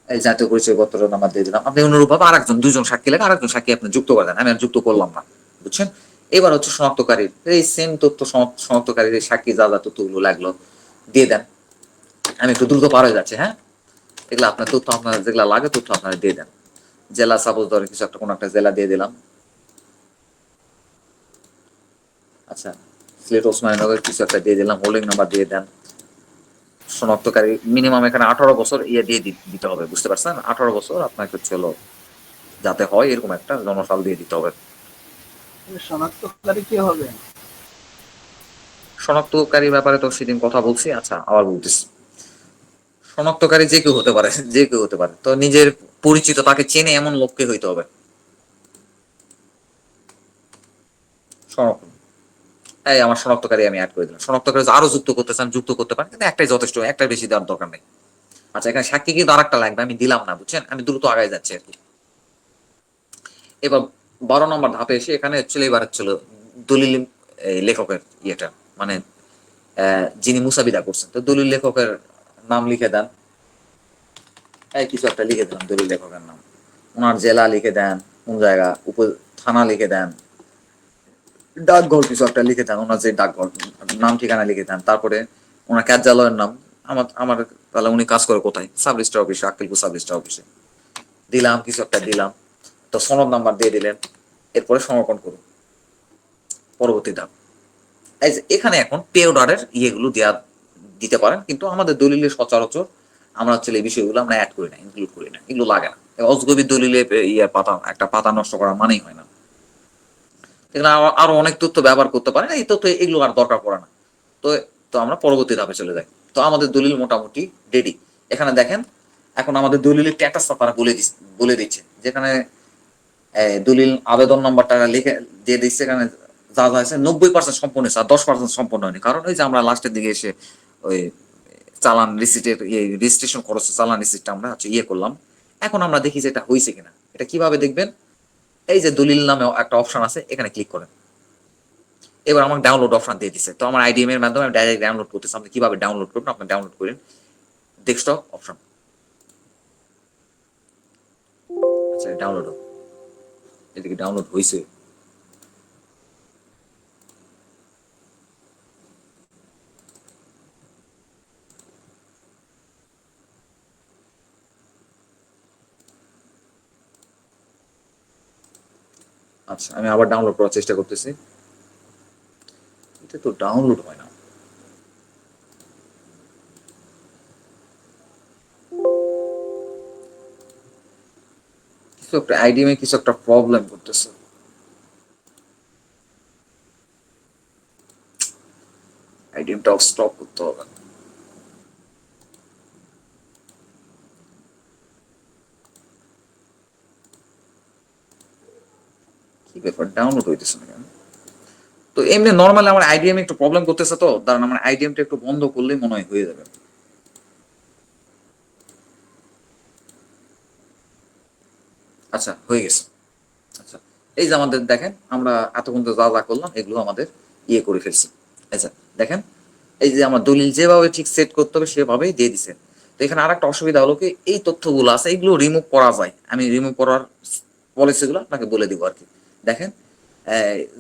এই জাতীয় পরিচয় পত্র নাম্বার দিয়ে দিলাম। আপনি অনুরূপ ভাবে আরেকজন, দুজন সাক্ষী লাগে, আরেকজন সাক্ষী আপনি যুক্ত করে দেন। আমি আর যুক্ত করলাম না, বুঝছেন? এবার হচ্ছে শনাক্তকারীর এই সেম তথ্য, শনাক্তকারীর এই সাক্ষী যা যা তথ্যগুলো লাগলো দিয়ে দেন। আমি একটু দ্রুত পার হয়ে যাচ্ছি, হ্যাঁ। এগুলো আপনার তথ্য, আপনার যেগুলো লাগে তথ্য আপনারা দিয়ে দেন। জেলা সাপোজ ধরে কিছু একটা, কোনো একটা জেলা দিয়ে দিলাম। আচ্ছা, সিলেট ওসমানীনগর কিছু একটা দিয়ে দিলাম, হোল্ডিং নাম্বার দিয়ে দেন। শনাক্তকারী মিনিমাম এখানে 18 বছর দিয়ে দিতে হবে, বুঝতে পারছেন? 18 বছর আপনাকে চলো যাতে হয় এরকম একটা জনসাল দিয়ে দিতে হবে। শনাক্তকারী কি হবে? শনাক্তকারীর ব্যাপারে তো সেদিন কথা বলছি, আচ্ছা আবার বলতেছি। শনাক্তকারী যে কেউ হতে পারে, যে কেউ হতে পারে। তো নিজের পরিচিত, তাকে চেনে এমন লোককে হইতে হবে। সংরক্ষণ, এই আমার শনাক্তকারী আমি অ্যাড করে দিলাম। শনাক্তকারী আরো যুক্ত করতে চান যুক্ত করতে পারেন, কিন্তু একটাই যথেষ্ট, একটাই বেশি দেওয়ার দরকার নেই। আচ্ছা, এখানে সাক্ষী কিন্তু আর একটা লাগবে, আমি দিলাম না, বুঝছেন? আমি দ্রুত আগায় যাচ্ছি আর কি। এবার 12 নম্বর ধাপে এসে এখানে হচ্ছিল, এবার হচ্ছিল দলিল লেখকের ইয়েটা, মানে যিনি মুসাবিদা করছেন। তো দলিল লেখকের নাম লিখে দেন। এই কিছু একটা লিখে দিলাম দলিল লেখকের নাম। ওনার জেলা লিখে দেন, কোন জায়গা, থানা লিখে দেন। ডাকঘর কিছু একটা লিখে দেন, ওনার যে ডাকঘর নাম ঠিকানা লিখে দেন। তারপরে ওনার কার্যালয়ের নাম। আমার আমার তাহলে উনি কাজ করে কোথায়? সাব রেজিস্ট্রার অফিসে, আক্কেলপুর সাব রেজিস্ট্রার অফিসে দিলাম, কিছু একটা দিলাম। তো সনদ নাম্বার দিয়ে দিলেন। এরপরে সংরক্ষণ করুন। পরবর্তী ধাপ, এই যে এখানে এখন পে অর্ডারের ইয়েগুলো দিতে পারেন, কিন্তু আমাদের দলিলে সচরাচর আমরা হচ্ছে এই বিষয়গুলো আমরা অ্যাড করি না, ইনক্লুড করি না, এগুলো লাগে না। অজগবি দলিলে ইয়ে পাতা, একটা পাতা নষ্ট করা মানেই হয় না। এখানে আরো অনেক তথ্য ব্যবহার করতে পারেন, এই তথ্য এগুলো আর দরকার পড়ে না। তো তো আমরা পরবর্তী ধাপে চলে যাই। তো আমাদের দলিল মোটামুটি রেডি। এখানে দেখেন, এখন আমাদের দলিলের স্ট্যাটাসটা তারা বলে দিচ্ছে, যেখানে দলিল আবেদন নাম্বারটা লিখে দিয়ে দিচ্ছে। এখানে যা যা আছে 90% সম্পূর্ণ হয়েছে, আর 10% সম্পূর্ণ হয়নি। কারণ ওই যে আমরা লাস্টের দিকে এসে ওই চালান রিসিটের রেজিস্ট্রেশন খরচ, চালান রিসিটটা আমরা হচ্ছে ইয়ে করলাম। এখন আমরা দেখি যে এটা হয়েছে কিনা। এটা কিভাবে দেখবেন? এই যে দলিল নামে একটা অপশন আছে, এখানে ক্লিক করেন। এবার আমাকে ডাউনলোড অপশন দিয়ে দিচ্ছে। তো আমার আইডিএম এর মাধ্যমে আমি ডাইরেক্ট ডাউনলোড করতেছি। আপনি কিভাবে ডাউনলোড করবেন? আপনি ডাউনলোড করেন ডেস্কটপ অপশন। আচ্ছা, ডাউনলোড, এদিকে ডাউনলোড হয়েছে। আচ্ছা, আমি আবার ডাউনলোড করার চেষ্টা করতেছি। এটা তো ডাউনলোড হয় না। কিছু একটা আইডিএম এ কিছু একটা প্রবলেম করতেছে। আইডিএমটাও স্টপ করতে হবে। কি ব্যাপার, ডাউনলোড হইতেছে না কেন? তো এমনি নর্মালি আমার আইডিএম একটু প্রবলেম করতেছে, তো দাঁড়ান আমার আইডিএমটা একটু বন্ধ করলেই মনে হয় হয়ে যাবে। আচ্ছা, হয়ে গেছে। আচ্ছা, এই যে আমাদের দেখেন, আমরা এতক্ষণ তো যা যা করলাম এগুলো আমাদের ইয়ে করে ফেলছি। আচ্ছা দেখেন, এই যে আমার দলিল যেভাবে ঠিক সেট করতে হবে সেভাবেই দিয়ে দিছে। তো এখানে আর একটা অসুবিধা হলো কি, এই তথ্যগুলো আছে এগুলো রিমুভ করা যায়। আমি রিমুভ করার পলিসিগুলো আপনাকে বলে দিব আর কি। দেখেন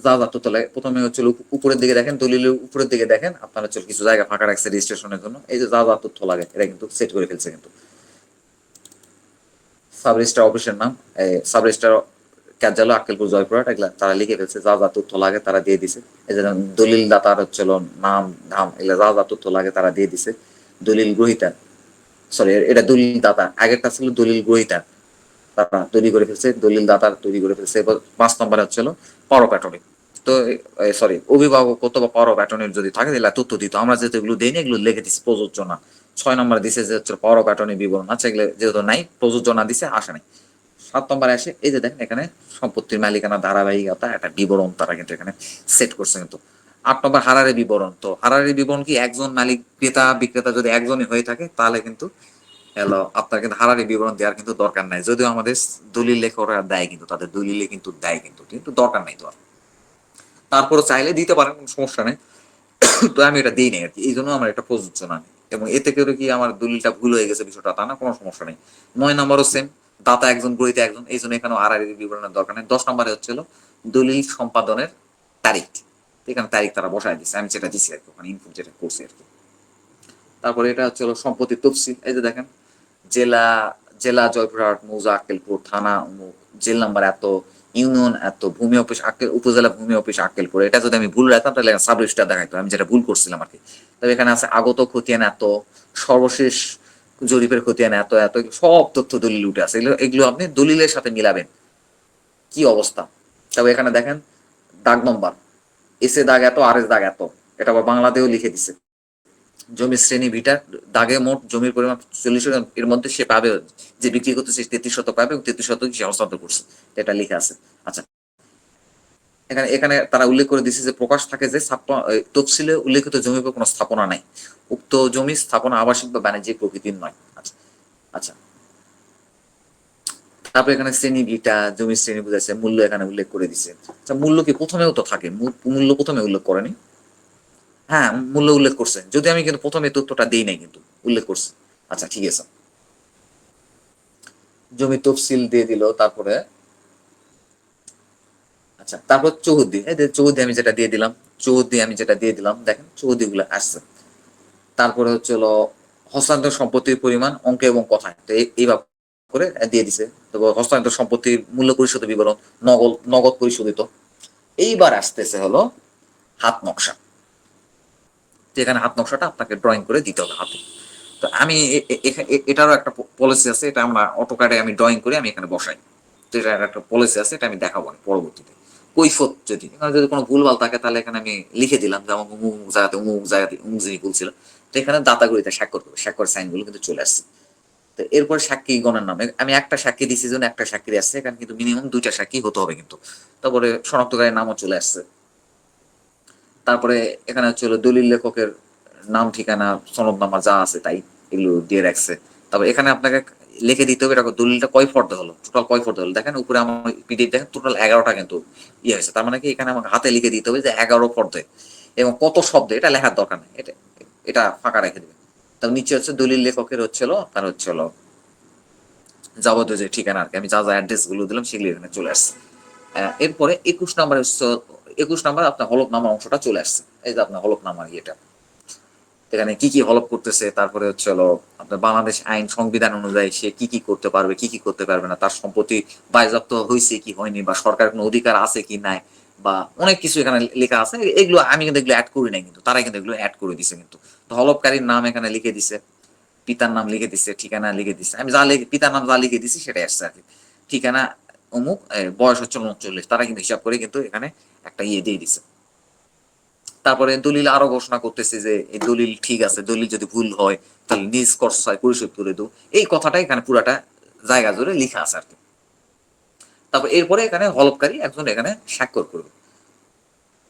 যা যা তথ্য লাগে, প্রথমে হচ্ছে উপরের দিকে দেখেন, দলিলের উপরের দিকে দেখেন আপনার হচ্ছে কিছু জায়গা ফাঁকা রাখছে রেজিস্ট্রেশনের জন্য। এই যে যা যা তথ্য লাগে এটা কিন্তু সেট করে ফেলছে কিন্তু। সাব রেজিস্ট্রার অফিসের নাম, সাব রেজিস্ট্রার কার্যালয় আক্কেলপুর জয়পুরহাট, এগুলা তারা লিখে ফেলছে, যা যা তথ্য লাগে তারা দিয়ে দিছে। এই যে দলিল দাতার হচ্ছিল নাম ধাম, এগুলা যা যা তথ্য লাগে তারা দিয়ে দিছে। দলিল গ্রহীতা, সরি এটা দলিল দাতা, আগেরটা ছিল দলিল গ্রহীতা, তারা তৈরি করে ফেলছে, দলিল দাতার তৈরি করে ফেলছে। এবার 5 নম্বরে হচ্ছিল পাওয়ার অফ অ্যাটর্নি। তো সরি অভিভাবকত্ব বা পাওয়ার অফ অ্যাটর্নির যদি থাকে তাহলে তথ্য দিত, আমরা যেহেতু এগুলো দেইনি এগুলো লিখে দিচ্ছি প্রযোজ্য না। 6 নম্বরে দিছে যে হচ্ছে পাওয়ার অফ অ্যাটর্নি বিবরণ, আচ্ছা এগুলো যেহেতু নাই প্রযোজ্য না দিছে, আসে নাই। 7 নম্বরে আসে, এই যে দেখেন এখানে সম্পত্তির মালিকানা ধারাবাহিকতা একটা বিবরণ তারা কিন্তু এখানে সেট করছে কিন্তু। 8 নম্বর হারারে বিবরণ। তো হারারে বিবরণ কি, একজন মালিক ক্রেতা বিক্রেতা যদি একজনই হয়ে থাকে তাহলে কিন্তু আপনার কিন্তু হারারি বিবরণ দেওয়ার কিন্তু দরকার নাই, যদিও আমাদের দলিল লেখকরা দেয় কিন্তু, তাদের দলিলে কিন্তু দেয় কিন্তু, কিন্তু দরকার নাই তো আর। তারপরে চাইলে দিতে পারেন, কোনো সমস্যা নেই। তো আমি এটা দিই নাই আর কি, এই জন্য আমার এটা প্রযোজ্য না। এবং এতে করে কি আমার দলিলটা ভুল হয়ে গেছে বিষয়টা তা না, কোনো সমস্যা নেই। 9 নম্বরও সেম, দাতা একজন গ্রহীতা একজন, এই জন্য এখানে হারারি বিবরণের দরকার নেই। 10 নম্বরে হচ্ছিল দলিল সম্পাদনের তারিখ, এখানে তারিখ তারা বসায় দিচ্ছে, আমি যেটা দিচ্ছি আর কি, ওখানে ইনপুট যেটা করছি আর কি। তারপরে এটা হচ্ছে সম্পত্তির তফসিল, এই যে দেখেন জেলা, জেলা জয়পুরহাট, মৌজা আক্কেলপুর, থানা অমুক, জেল নাম্বার এত, ইউনিয়ন এত, ভূমি অফিস আক্কেল, উপজেলা ভূমি অফিস আক্কেলপুর। এটা যদি আমি ভুল রাখতাম তাহলে সাব রেজিস্ট্রার দেখাইতো আমি যেটা ভুল করছিলাম আর কি। তবে এখানে আছে আগত খতিয়ান এত, সর্বশেষ জরিপের খতিয়ান এত এত, সব তথ্য দলিল উঠে আছে। এগুলো এগুলো আপনি দলিলের সাথে মিলাবেন কি অবস্থা। তবে এখানে দেখেন দাগ নম্বর, এস এ দাগ এত, আর এস দাগ এত, এটা আবার বাংলাতেও লিখে দিছে। জমির শ্রেণী ভিটা, দাগে মোট জমির পরিমাণ 40 শতাংশ, এর মধ্যে সে পাবে, যে বিক্রি করতেছে 33 শতক পাবে এবং 33 শতক সে হস্তান্তর করছে, এটা লেখা আছে। আচ্ছা এখানে এখানে তারা উল্লেখ করে দিচ্ছে যে প্রকাশ থাকে যে তফসিলে উল্লেখিত জমির উপর কোনো স্থাপনা নাই, উক্ত জমি স্থাপনা আবাসিক বা বাণিজ্যিক প্রকৃতির নয়। আচ্ছা আচ্ছা, তারপর এখানে শ্রেণী ভিটা, জমির শ্রেণী বুঝাচ্ছে, মূল্য এখানে উল্লেখ করে দিচ্ছে। আচ্ছা মূল্য কি প্রথমেও তো থাকে, মূল্য প্রথমে উল্লেখ করেনি? হ্যাঁ মূল্য উল্লেখ করছে, যদি আমি কিন্তু প্রথমে তথ্যটা দিই নাই কিন্তু উল্লেখ করছে। আচ্ছা ঠিক আছে, জমি তফসিল দিয়ে দিল। তারপরে আচ্ছা তারপর চৌহদ্দি, এই যে চৌহদ্দি আমি যেটা দিয়ে দিলাম, চৌহদ্দি আমি যেটা দিয়ে দিলাম, দেখেন চৌহদ্দি গুলো আসছে। তারপরে হচ্ছে হলো হস্তান্তর সম্পত্তির পরিমাণ অঙ্কে এবং কথায়, তো এইভাবে করে দিয়ে দিছে। তো হস্তান্তর সম্পত্তির মূল্য পরিশোধ বিবরণ, নগদ নগদ পরিশোধিত। এইবার আসতেছে হলো হাত নকশা, যেখানে হাত নকশাটা আপনাকে ড্রয়িং করে দিতে হবে হাতে। তো আমি এটারও একটা পলিসি আছে, এটা আমরা অটোক্যাডে আমি ড্রয়িং করে আমি এখানে বসাই। তো এটার একটা পলিসি আছে, এটা আমি দেখাবো না পরবর্তীতে। কৈফত যদি এখানে যদি কোনো ভুলভাল থাকে তাহলে এখানে আমি লিখে দিলাম যে আমার অমুক জায়গাতে অমুক জায়গাতে অমুক জিনিস ভুলছিল। তো এখানে দাতাগুলিতে স্বাক্ষর করবে, স্বাক্ষর সাইনগুলো কিন্তু চলে আসছে। তো এরপর সাক্ষী গণের নামে আমি একটা সাক্ষী দিছি, জন্য একটা সাক্ষী আসছে, এখানে কিন্তু মিনিমাম 2টা সাক্ষী হতে হবে কিন্তু। তারপরে শনাক্তকারীর নামও চলে আসছে। তারপরে এখানে হচ্ছে হলো দলিল লেখকের নাম, ঠিকানা, সনদনামা যা আছে তাই এগুলো দিয়ে রাখছে। তারপর এখানে আপনাকে লিখে দিতে হবে এটা দলিলটা কয় ফর্দে হলো, টোটাল কয় ফর্দে হলো। দেখেন উপরে আমার পিডিএফ দেখেন টোটাল 11টা কিন্তু ইয়ে হয়েছে, তার মানে কি এখানে আমাকে হাতে লিখে দিতে হবে যে 11 ফর্দে এবং কত শব্দ, এটা লেখার দরকার নেই, এটা এটা ফাঁকা রেখে দেবে। তার নিচে হচ্ছে দলিল লেখকের হচ্ছিল তার হচ্ছিল যাবতীয় যে ঠিকানা আর কি, আমি যা যা অ্যাড্রেস গুলো দিলাম সেগুলো এখানে চলে আসছে। এরপরে 21 নাম্বার হচ্ছে 21 নাম্বার আপনার হলফনামা অংশটা চলে আসছে। এই যে আপনার হলফনামা ইয়েটা, এখানে কি কি হলফ করতেছে, তারপরে হচ্ছে হলো আপনার বাংলাদেশ আইন সংবিধান অনুযায়ী সে কি কি করতে পারবে কি কি করতে পারবে না, তার সম্পত্তি বাজেয়াপ্ত হয়েছে কি হয়নি, বা সরকার কোনো অধিকার আছে কি নাই, বা অনেক কিছু এখানে লেখা আছে। এগুলো আমি কিন্তু এগুলো অ্যাড করি নাই কিন্তু, তারা কিন্তু এগুলো অ্যাড করে দিছে কিন্তু। তো হলফকারীর নাম এখানে লিখে দিছে, পিতার নাম লিখে দিছে, ঠিকানা লিখে দিছে, আমি যা লিখে পিতার নাম যা লিখে দিছি সেটাই আসছে আর কি। ঠিকানা অমুক, বয়স হচ্ছে 39, তারা কিন্তু হিসাব করে কিন্তু এখানে একটা ইয়ে দিয়ে দিছে। তারপরে দলিল আরো ঘোষণা করতেছে যে এই দলিল ঠিক আছে, দলিল যদি ভুল হয় তাহলে নিজ খরচায় পরিশোধ করে দেবো, এই কথাটা এখানে পুরাটা জায়গা জুড়ে লেখা আছে আর কি। তারপর এরপরে এখানে হলফকারী একজন এখানে স্বাক্ষর করবে।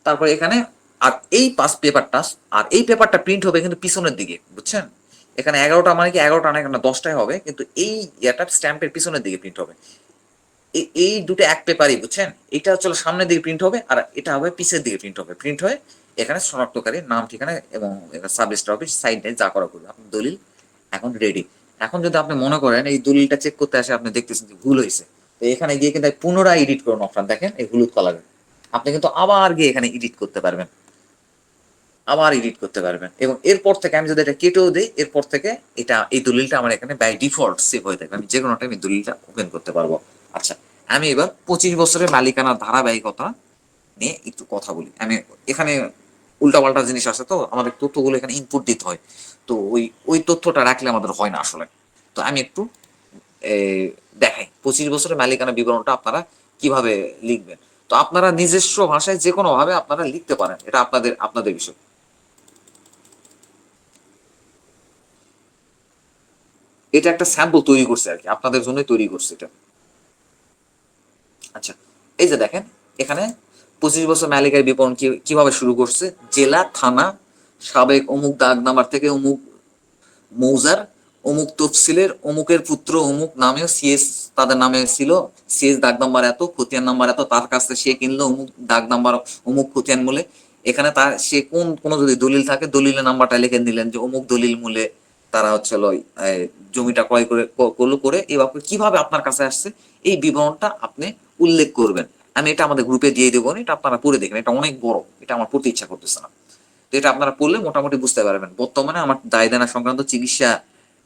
তারপরে এখানে আর এই পাঁচ পেপারটা, আর এই পেপারটা প্রিন্ট হবে কিন্তু পিছনের দিকে, বুঝছেন? এখানে 11টা মানে কি 11টা না, এখানে 10টাই হবে, কিন্তু এই ইয়েটা স্ট্যাম্পের পিছনের দিকে প্রিন্ট হবে। এই দুটো এক পেপারই, বুঝছেন? এটা হচ্ছে সামনের দিকে প্রিন্ট হবে আর এটা হবে পিছের দিকে প্রিন্ট হবে। প্রিন্ট হয়ে এখানে শনাক্তকারী নাম, ঠিকানা এবং সাব রেজিস্ট্রার অফিস সাইডে যা করা করবে। আপনার দলিল এখন রেডি। এখন যদি আপনি মনে করেন এই দলিলটা চেক করতে আসে আপনি দেখতেছেন যে ভুল হয়েছে, তো এখানে গিয়ে কিন্তু পুনরায় এডিট করুন অপশন দেখেন এই হলুদ কালারের, আপনি কিন্তু আবার গিয়ে এখানে এডিট করতে পারবেন, আবার এডিট করতে পারবেন। এবং এরপর থেকে আমি যদি এটা কেটেও দিই, এরপর থেকে এটা এই দলিলটা আমার এখানে বাই ডিফল্ট সেভ হয়ে থাকবে, আমি যে কোনো টাইম এই দলিলটা ওপেন করতে পারবো। আচ্ছা, আমি এবার 25 বছরের মালিকানার ধারাবাহিকতা নিয়ে একটু কথা বলি। আমি এখানে উল্টাপাল্টা জিনিস আছে, তো আমাদের তথ্যগুলো এখানে ইনপুট দিতে হয়, তো ওই ওই তথ্যটা রাখলে আমাদের হয় না আসলে। তো আমি একটু দেখাই 25 বছরের মালিকানা বিবরণটা আপনারা কিভাবে লিখবেন। তো আপনারা নিজস্ব ভাষায় যে কোনো ভাবে আপনারা লিখতে পারেন, এটা আপনাদের আপনাদের বিষয়। এটা একটা স্যাম্পল তৈরি করছে আর কি, আপনাদের জন্য তৈরি করছে এটা। আচ্ছা, এই যে দেখেন এখানে 25 বছর মালিকের বিবরণ কিভাবে শুরু করছে, জেলা, থানা, সাবেক অমুক দাগ নাম্বার থেকে অমুক মৌজার অমুক তফসিলের অমুকের পুত্র অমুক নামেও সিএস তাদের নামে ছিল, সিএস দাগ নাম্বার এত, খতিয়ান নাম্বার এত, তার কাছে সে কিনলো অমুক দাগ নাম্বার অমুক খতিয়ান মূলে। এখানে তার সে কোনো যদি দলিল থাকে দলিলের নাম্বারটা লিখে নিলেন যে অমুক দলিল মূলে তারা হচ্ছে জমিটা ক্রয় করে এভাবে কিভাবে আপনার কাছে আসছে এই বিবরণটা আপনি উল্লেখ করবেন। আমি এটা আমাদের গ্রুপে দিয়ে দেবো, এটা আপনারা পড়ে দেখেন, এটা অনেক বড়, এটা আমার পড়তে ইচ্ছা করতেছে না। তো এটা আপনারা পড়লে মোটামুটি বুঝতে পারবেন। বর্তমানে আমার দায় দেনা সংক্রান্ত চিকিৎসা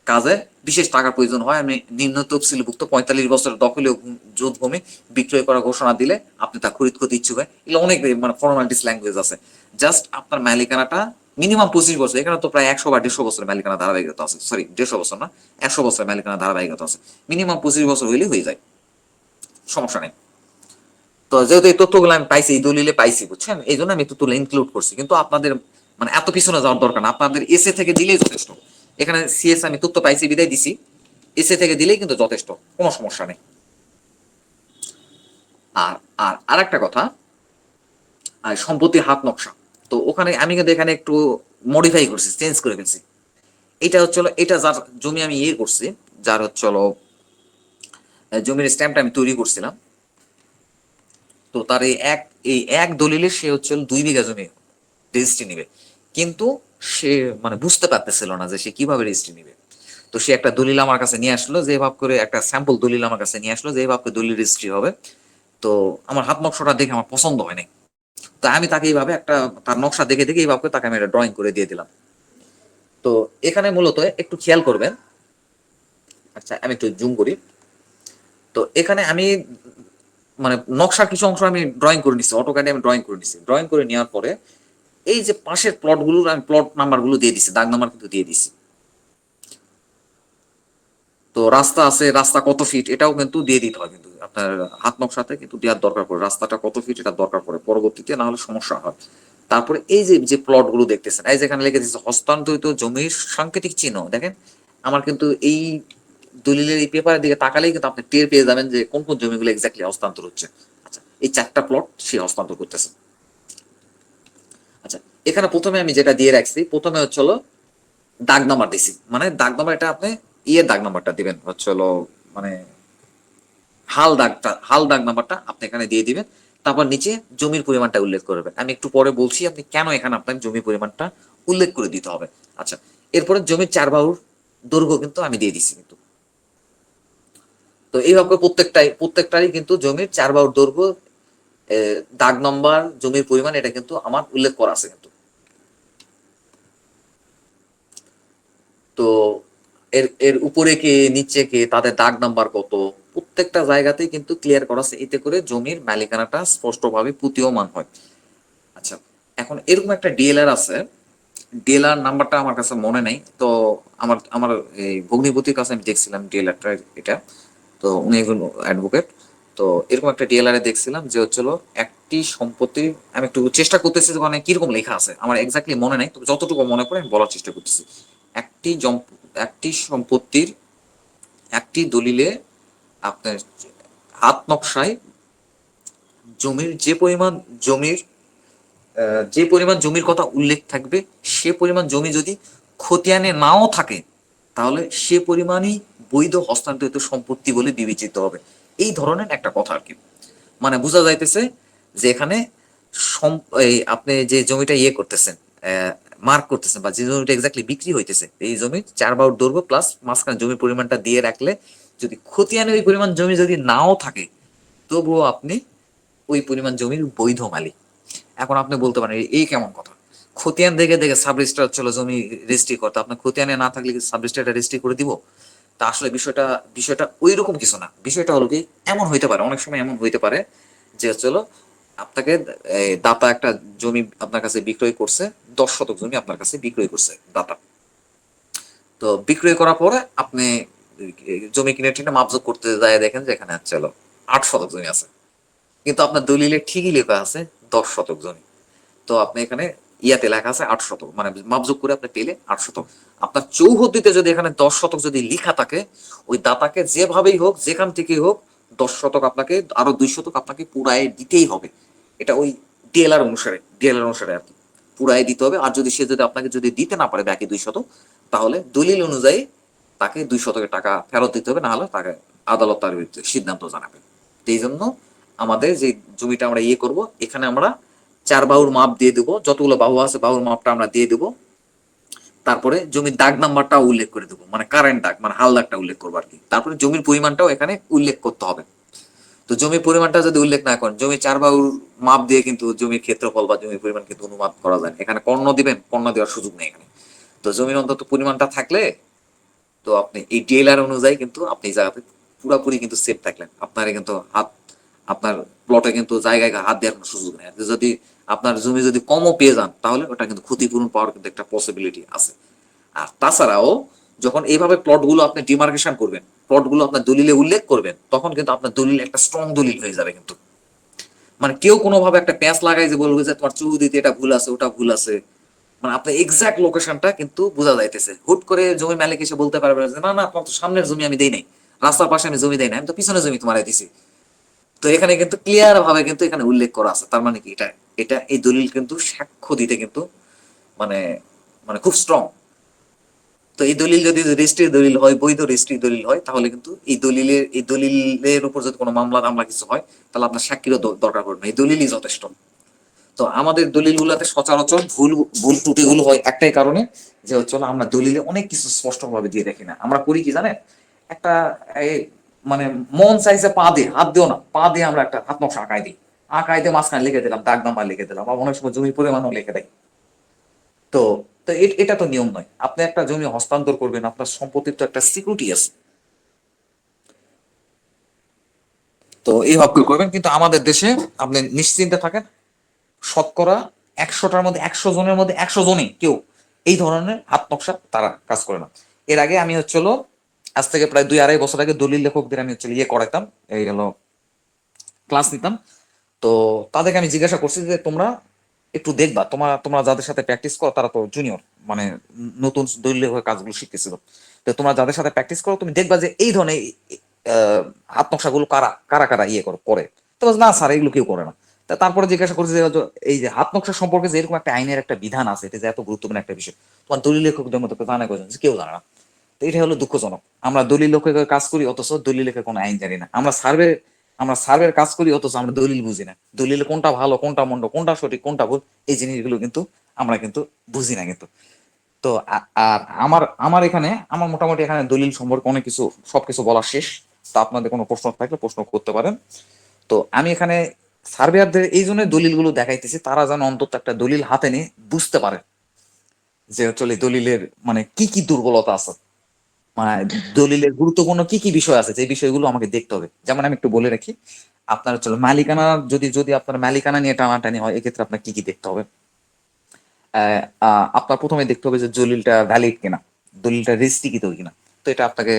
কাজে বিশেষ টাকার প্রয়োজন হয়, আমি নিম্ন তফসিলভুক্ত 45 বছরের দখলীয় জোত ভূমি বিক্রয় করার ঘোষণা দিলে আপনি তা খরিদ করতে ইচ্ছুক হয়, এগুলো অনেক মানে ফর্মালিটিস ল্যাঙ্গুয়েজ আছে। জাস্ট আপনার মালিকানাটা মিনিমাম 25 বছর, এখানে তো প্রায় 100 বা 150 বছরের মালিকানা ধারাবাহিকতা আছে, সরি 150 বছর না, 100 বছরের মালিকানা ধারাবাহিকতা আছে, মিনিমাম 25 বছর হইলে হয়ে যায়, সমস্যা নেই। তো যেহেতু এই তথ্যগুলো আমি পাইছি, এই দলিলে পাইছি, বুঝছেন, এই জন্য আমি তথ্যগুলো ইনক্লুড করছি। কিন্তু আপনাদের মানে এত পিছনে যাওয়ার দরকার না, আপনাদের এসএ থেকে দিলেই যথেষ্ট। এখানে সিএস আমি তথ্য পাইছি বিদায় দিছি, এসএ থেকে দিলেই কিন্তু যথেষ্ট, কোনো সমস্যা নেই। আর আর আরেকটা কথা, সম্পত্তির হাত নকশা, তো ওখানে আমি কিন্তু এখানে একটু মডিফাই করছি, চেঞ্জ করে ফেলছি। এটা হচ্ছে এটা যার জমি আমি ইয়ে করছি, যার হচ্ছে জমির স্ট্যাম্পটা আমি তৈরি করছিলাম, তো তার এই এক দলিলে সে হচ্ছে 2 বিঘা জমি রেজিস্ট্রি নিবে, কিন্তু সে মানে বুঝতে পারতেছিল না যে সে কিভাবে রেজিস্ট্রি নিবে। তো সে একটা দলিল আমার কাছে নিয়ে আসলো, যে ভাব করে একটা স্যাম্পল দলিল আমার কাছে নিয়ে আসলো, যে ভাব করে দলিল রেজিস্ট্রি হবে। তো আমার হাত নকশাটা দেখে আমার পছন্দ হয়নি, তো আমি তাকে এইভাবে একটা তার নকশা দেখে দেখে এইভাবে তাকে আমি একটা ড্রয়িং করে দিয়ে দিলাম। তো এখানে মূলত একটু খেয়াল করবেন। আচ্ছা, আমি একটু জুম করি। তো এখানে আমি মানে নকশার কিছু অংশ আমি ড্রয়িং করে নিচ্ছি, অটোক্যাডে আমি ড্রয়িং করে নিচ্ছি। ড্রয়িং করে নেওয়ার পরে এই যে পাশের প্লটগুলোর আমি প্লট নাম্বার গুলো দিয়ে দিচ্ছি, দাগ নাম্বার কিন্তু দিয়ে দিচ্ছি। তো রাস্তা আছে, রাস্তা কত ফিট এটাও কিন্তু দিয়ে দিতে হয়, কিন্তু আপনার হাত নকশাতে কিন্তু দেওয়ার দরকার পড়ে, রাস্তাটা কত ফিট এটা দরকার পড়ে পরবর্তীতে, না হলে সমস্যা হয়। তারপরে এই যে যে প্লট গুলো দেখতেছেন, এই যেখানে লিখে দিচ্ছে হস্তান্তরিত জমির সাংকেতিক চিহ্ন, দেখেন আমার কিন্তু এই দলিলের এই পেপারের দিকে তাকালেই কিন্তু আপনি টের পেয়ে যাবেন যে কোন কোন জমিগুলো এক্স্যাক্টলি হস্তান্তর হচ্ছে। আচ্ছা, এই 4টা প্লট সে হস্তান্তর করতেছে। আচ্ছা, এখানে প্রথমে আমি যেটা দিয়ে রাখছি, প্রথমে হচ্ছে দাগ নাম্বার দিছি, মানে দাগ নাম্বার এটা আপনি দাগ নাম্বারটা দিবেন হচ্ছে মানে হাল দাগ নাম্বারটা আপনি এখানে দিয়ে দিবেন। তারপর নিচে জমির পরিমাণটা উল্লেখ করবেন, আমি একটু পরে বলছি আপনি কেন এখানে আপনার জমির পরিমাণটা উল্লেখ করে দিতে হবে। আচ্ছা, এরপরে জমির 4 বাহুর দৈর্ঘ্য কিন্তু আমি দিয়ে দিছি কিন্তু। তো এইভাবে প্রত্যেকটারই কিন্তু জমির 4 বাহুর দৈর্ঘ্য, দাগ নম্বর, জমির পরিমাণ এটা কিন্তু আমার উল্লেখ করা আছে কিন্তু। তো এর এর উপরে কে নিচে কে তাদের দাগ নাম্বার কত প্রত্যেকটা জায়গাতেই কিন্তু ক্লিয়ার করা আছে, এতে করে জমির মালিকানাটা স্পষ্টভাবে প্রতীয়মান হয়। আচ্ছা, এখন এরকম একটা ডিএলআর আছে, ডিএলআর নাম্বারটা আমার কাছে মনে নাই, তো আমার আমার এই ভগ্নিপতির কাছে আমি দেখছিলাম ডিএলআরটা এটা, তো উনি একজন অ্যাডভোকেট। তো এরকম একটা ডিএলআর এ দেখছিলাম যে একটি সম্পত্তি, আমি একটু চেষ্টা করতেছি যে মানে কিরকম লেখা আছে আমার এক্স্যাক্টলি মনে নাই, তবে যতটুকু মনে পড়ে আমি বলার চেষ্টা করতেছি। একটি একটি সম্পত্তির একটি দলিলে আপনার হাত নকশায় জমির জমির যে পরিমাণ জমির কথা উল্লেখ থাকবে, সে পরিমাণ জমি যদি খতিয়ানে নাও থাকে তাহলে সে পরিমাণই বৈধ হস্তান্তরিত সম্পত্তি বলে বিবেচিত হবে, এই ধরনের একটা কথা আর কি। মানে বোঝা যাইতেছে যে এখানে এই আপনি যে জমিটা করতেছেন, মার্ক করতেছেন, বা যে জমিটা এক্স্যাক্টলি বিক্রি হইতেছে, এই জমি 4 বাহুর দৈর্ঘ্য প্লাস মাঝখানে জমির পরিমাণটা দিয়ে রাখলে যদি খতিয়ানে ওই পরিমাণ জমি যদি নাও থাকে, তবুও আপনি ওই পরিমাণ জমির বৈধ মালিক। এখন আপনি বলতে পারেন এই কেমন কথা, খতিয়ান দেখে দেখে সাব রেজিস্ট্রার হচ্ছিল জমি রেজিস্ট্রি করতে, আপনার খতিয়ানে না থাকলে কি সাব রেজিস্ট্রারটা রেজিস্ট্রি করে দিব? তা আসলে বিষয়টা বিষয়টা ওই রকম কিছু না। বিষয়টা হলো কি, এমন হইতে পারে, অনেক সময় এমন হইতে পারে যে হলো আপনাকে দাতা একটা জমি আপনার কাছে বিক্রয় করছে, 10 শতক জমি আপনার কাছে বিক্রয় করছে দাতা। তো বিক্রয় করার পরে আপনি জমি কিনে টিনে মাপজোক করতে যায়, দেখেন যে এখানে হচ্ছে 8 শতক জমি আছে, কিন্তু আপনার দলিলে ঠিকই লেখা আছে 10 শতক জমি। তো আপনি এখানে ইয়াতে লেখা আছে 8 শতক, মানে মাপজোক করে আপনি পেলে 8 শতক। আপনার চৌহদ্দিতে যদি এখানে 10 শতক যদি লিখা থাকে, ওই দাতাকে যেভাবেই হোক যেখান থেকেই হোক 10 শতক আপনাকে, আরো 2 শতক আপনাকে পুরায় দিতেই হবে। এটা ওই ডিএলআর অনুসারে আর কি, পুরায় দিতে হবে। আর যদি সে যদি আপনাকে যদি দিতে না পারে বাকি 2 শতক, তাহলে দলিল অনুযায়ী তাকে 2 শতকের টাকা ফেরত দিতে হবে, না হলে তাকে আদালত তার বিরুদ্ধে সিদ্ধান্ত জানাবে। তো এই জন্য আমাদের যে জমিটা আমরা করব, এখানে আমরা 4 বাহুর মাপ দিয়ে দেবো, যতগুলো বাহু আছে বাহুর মাপটা আমরা দিয়ে দেবো। তারপরে জমির দাগ নাম্বারটা উল্লেখ করে দেবো, মানে কারেন্ট দাগ, মানে হাল দাগটা উল্লেখ করবো আর কি। তারপরে জমির পরিমাণটাও এখানে উল্লেখ করতে হবে। তো জমির পরিমাণটা যদি উল্লেখ না করেন, জমি 4 বাহুর মাপ দিয়ে কিন্তু জমির ক্ষেত্রফল বা জমির পরিমাণ কিন্তু অনুমান করা যায় না। এখানে কর্ণ দিবেন, কর্ণ দেওয়ার সুযোগ নেই এখানে। তো জমির অন্তত পরিমাণটা থাকলে, তো আপনি এই ডিএলআর অনুযায়ী কিন্তু আপনি এই জায়গাতে পুরাপুরি কিন্তু সেফ থাকলেন। আপনার কিন্তু আপনার প্লটে কিন্তু জায়গায় হাত দেওয়ার কোনো সুযোগ নেই। যদি আপনার জমি যদি কমও পেয়ে যান, তাহলে ওটা কিন্তু ক্ষতিপূরণ পাওয়ার কিন্তু একটা পসিবিলিটি আছে। আর তাছাড়াও যখন এইভাবে প্লটগুলো আপনি ডিমার্কেশন করবেন, প্লটগুলো আপনার দলিলে উল্লেখ করবেন, তখন কিন্তু আপনার দলিল একটা স্ট্রং দলিল হয়ে যাবে কিন্তু। মানে কেউ কোনোভাবে একটা প্যাঁচ লাগাই যে বলবে যে তোমার চৌহদ্দিতে এটা ভুল আছে, ওটা ভুল আছে, মানে আপনার এক্সাক্ট লোকেশনটা কিন্তু বোঝা যাইতেছে। হুট করে জমি মালিক এসে বলতে পারবে যে না না, তোমার তো সামনের জমি আমি দেই নাই, রাস্তার পাশে আমি জমি দেই না, আমি তো পিছনের জমি তোমার দিছি। তো এখানে কিন্তু ক্লিয়ার ভাবে কিন্তু এখানে উল্লেখ করা আছে। তার মানে কি, এটা এটা এই দলিল কিন্তু সাক্ষ্য দিতে কিন্তু মানে মানে খুব স্ট্রং। তো এই দলিল যদি রেজিস্ট্রির দলিল হয়, বৈধ রেজিস্ট্রির দলিল হয়, তাহলে কিন্তু এই দলিলের উপর যদি কোনো মামলা টামলা কিছু হয়, তাহলে আপনার সাক্ষীরও দরকার পড়বে না, এই দলিলই যথেষ্ট। তো আমাদের দলিলগুলোতে সচরাচর ভুল ভুল ত্রুটিগুলো হয় একটাই কারণে, যে আমরা দলিলে অনেক কিছু স্পষ্টভাবে দিয়ে দেখি না। আমরা করি কি জানেন, একটা এই মানে মন চাইছে পা দিয়ে, হাত দিও না, পা দিয়ে আমরা একটা হাত নকশা আঁকাই দিই, আঁকাই দিয়ে মাঝখানে লিখে দিলাম, দাগ নাম্বার লিখে দিলাম, বা অনেক সময় জমি পরিমাণও লিখে দেয়। তো তো এটা তো নিয়ম নয়। আপনি একটা জমি হস্তান্তর করবেন, আপনার সম্পত্তির তো একটা সিকিউরিটি আছে। তো এইভাবে করবেন, কিন্তু আমাদের দেশে আপনি নিশ্চিন্তে থাকেন, শতকরা 100টার মধ্যে 100 জনের মধ্যে 100 জনই কেউ এই ধরনের হাত নকশা তারা কাজ করে না। এর আগে আমি আজ থেকে প্রায় 2-2.5 বছর আগে দলিল লেখকদের আমি করাইতাম, এই হলো ক্লাস নিতাম। তো তাদেরকে আমি জিজ্ঞাসা করছি যে তোমরা একটু দেখবা, তোমরা তোমরা যাদের সাথে প্র্যাকটিস করো তারা তো জুনিয়র, মানে নতুন দলিল লেখকের কাজগুলো শিখতেছিল। তো তোমরা যাদের সাথে প্র্যাকটিস করো, তুমি দেখবা যে এই ধরনের হাত নকশাগুলো কারা কারা কারা করে। তো বলছে, না স্যার এগুলো কেউ করে না। তারপরে জিজ্ঞাসা করছে যে এই যে হাত নকশা সম্পর্কে যে এরকম একটা আইনের একটা বিধান আছে, এটা যে এত গুরুত্বপূর্ণ একটা বিষয়, তোমার দলিল লেখকদের মতো জানা করেন যে কেউ জানে না। তো এটা হলো দুঃখজনক। আমরা দলিল লেখকের কাজ করি, অথচ দলিল লেখকের কোনো আইন জানি না। আমরা সার্ভের কাজ করি, অথচ আমরা দলিল বুঝি না। দলিলে কোনটা ভালো, কোনটা মন্দ, কোনটা সঠিক, কোনটা ভুল, এই জিনিসগুলো কিন্তু আমরা কিন্তু বুঝি না কিন্তু। তো আর আমার আমার এখানে আমার মোটামুটি এখানে দলিল সম্পর্কে অনেক কিছু, সবকিছু বলা শেষ। তো আপনাদের কোনো প্রশ্ন থাকলে প্রশ্ন করতে পারেন। তো আমি এখানে সার্ভেয়ারদের এই জন্য দলিলগুলো দেখাইতেছি, তারা যেন অন্তত একটা দলিল হাতে নিয়ে বুঝতে পারে যে দলিলের মানে কি কি দুর্বলতা আছে, মানে দলিলের গুরুত্বপূর্ণ কি কি বিষয় আছে, যে বিষয়গুলো আমাকে দেখতে হবে। যেমন আমি একটু বলে রাখি, আপনার মালিকানা, যদি যদি আপনার মালিকানা নিয়ে টানাটানি হয়, এক্ষেত্রে আপনার কি কি দেখতে হবে। আপনার প্রথমে দেখতে হবে যে দলিলটা ভ্যালিড কিনা, দলিলটা রেজিস্ট্রিকৃত কিনা। তো এটা আপনাকে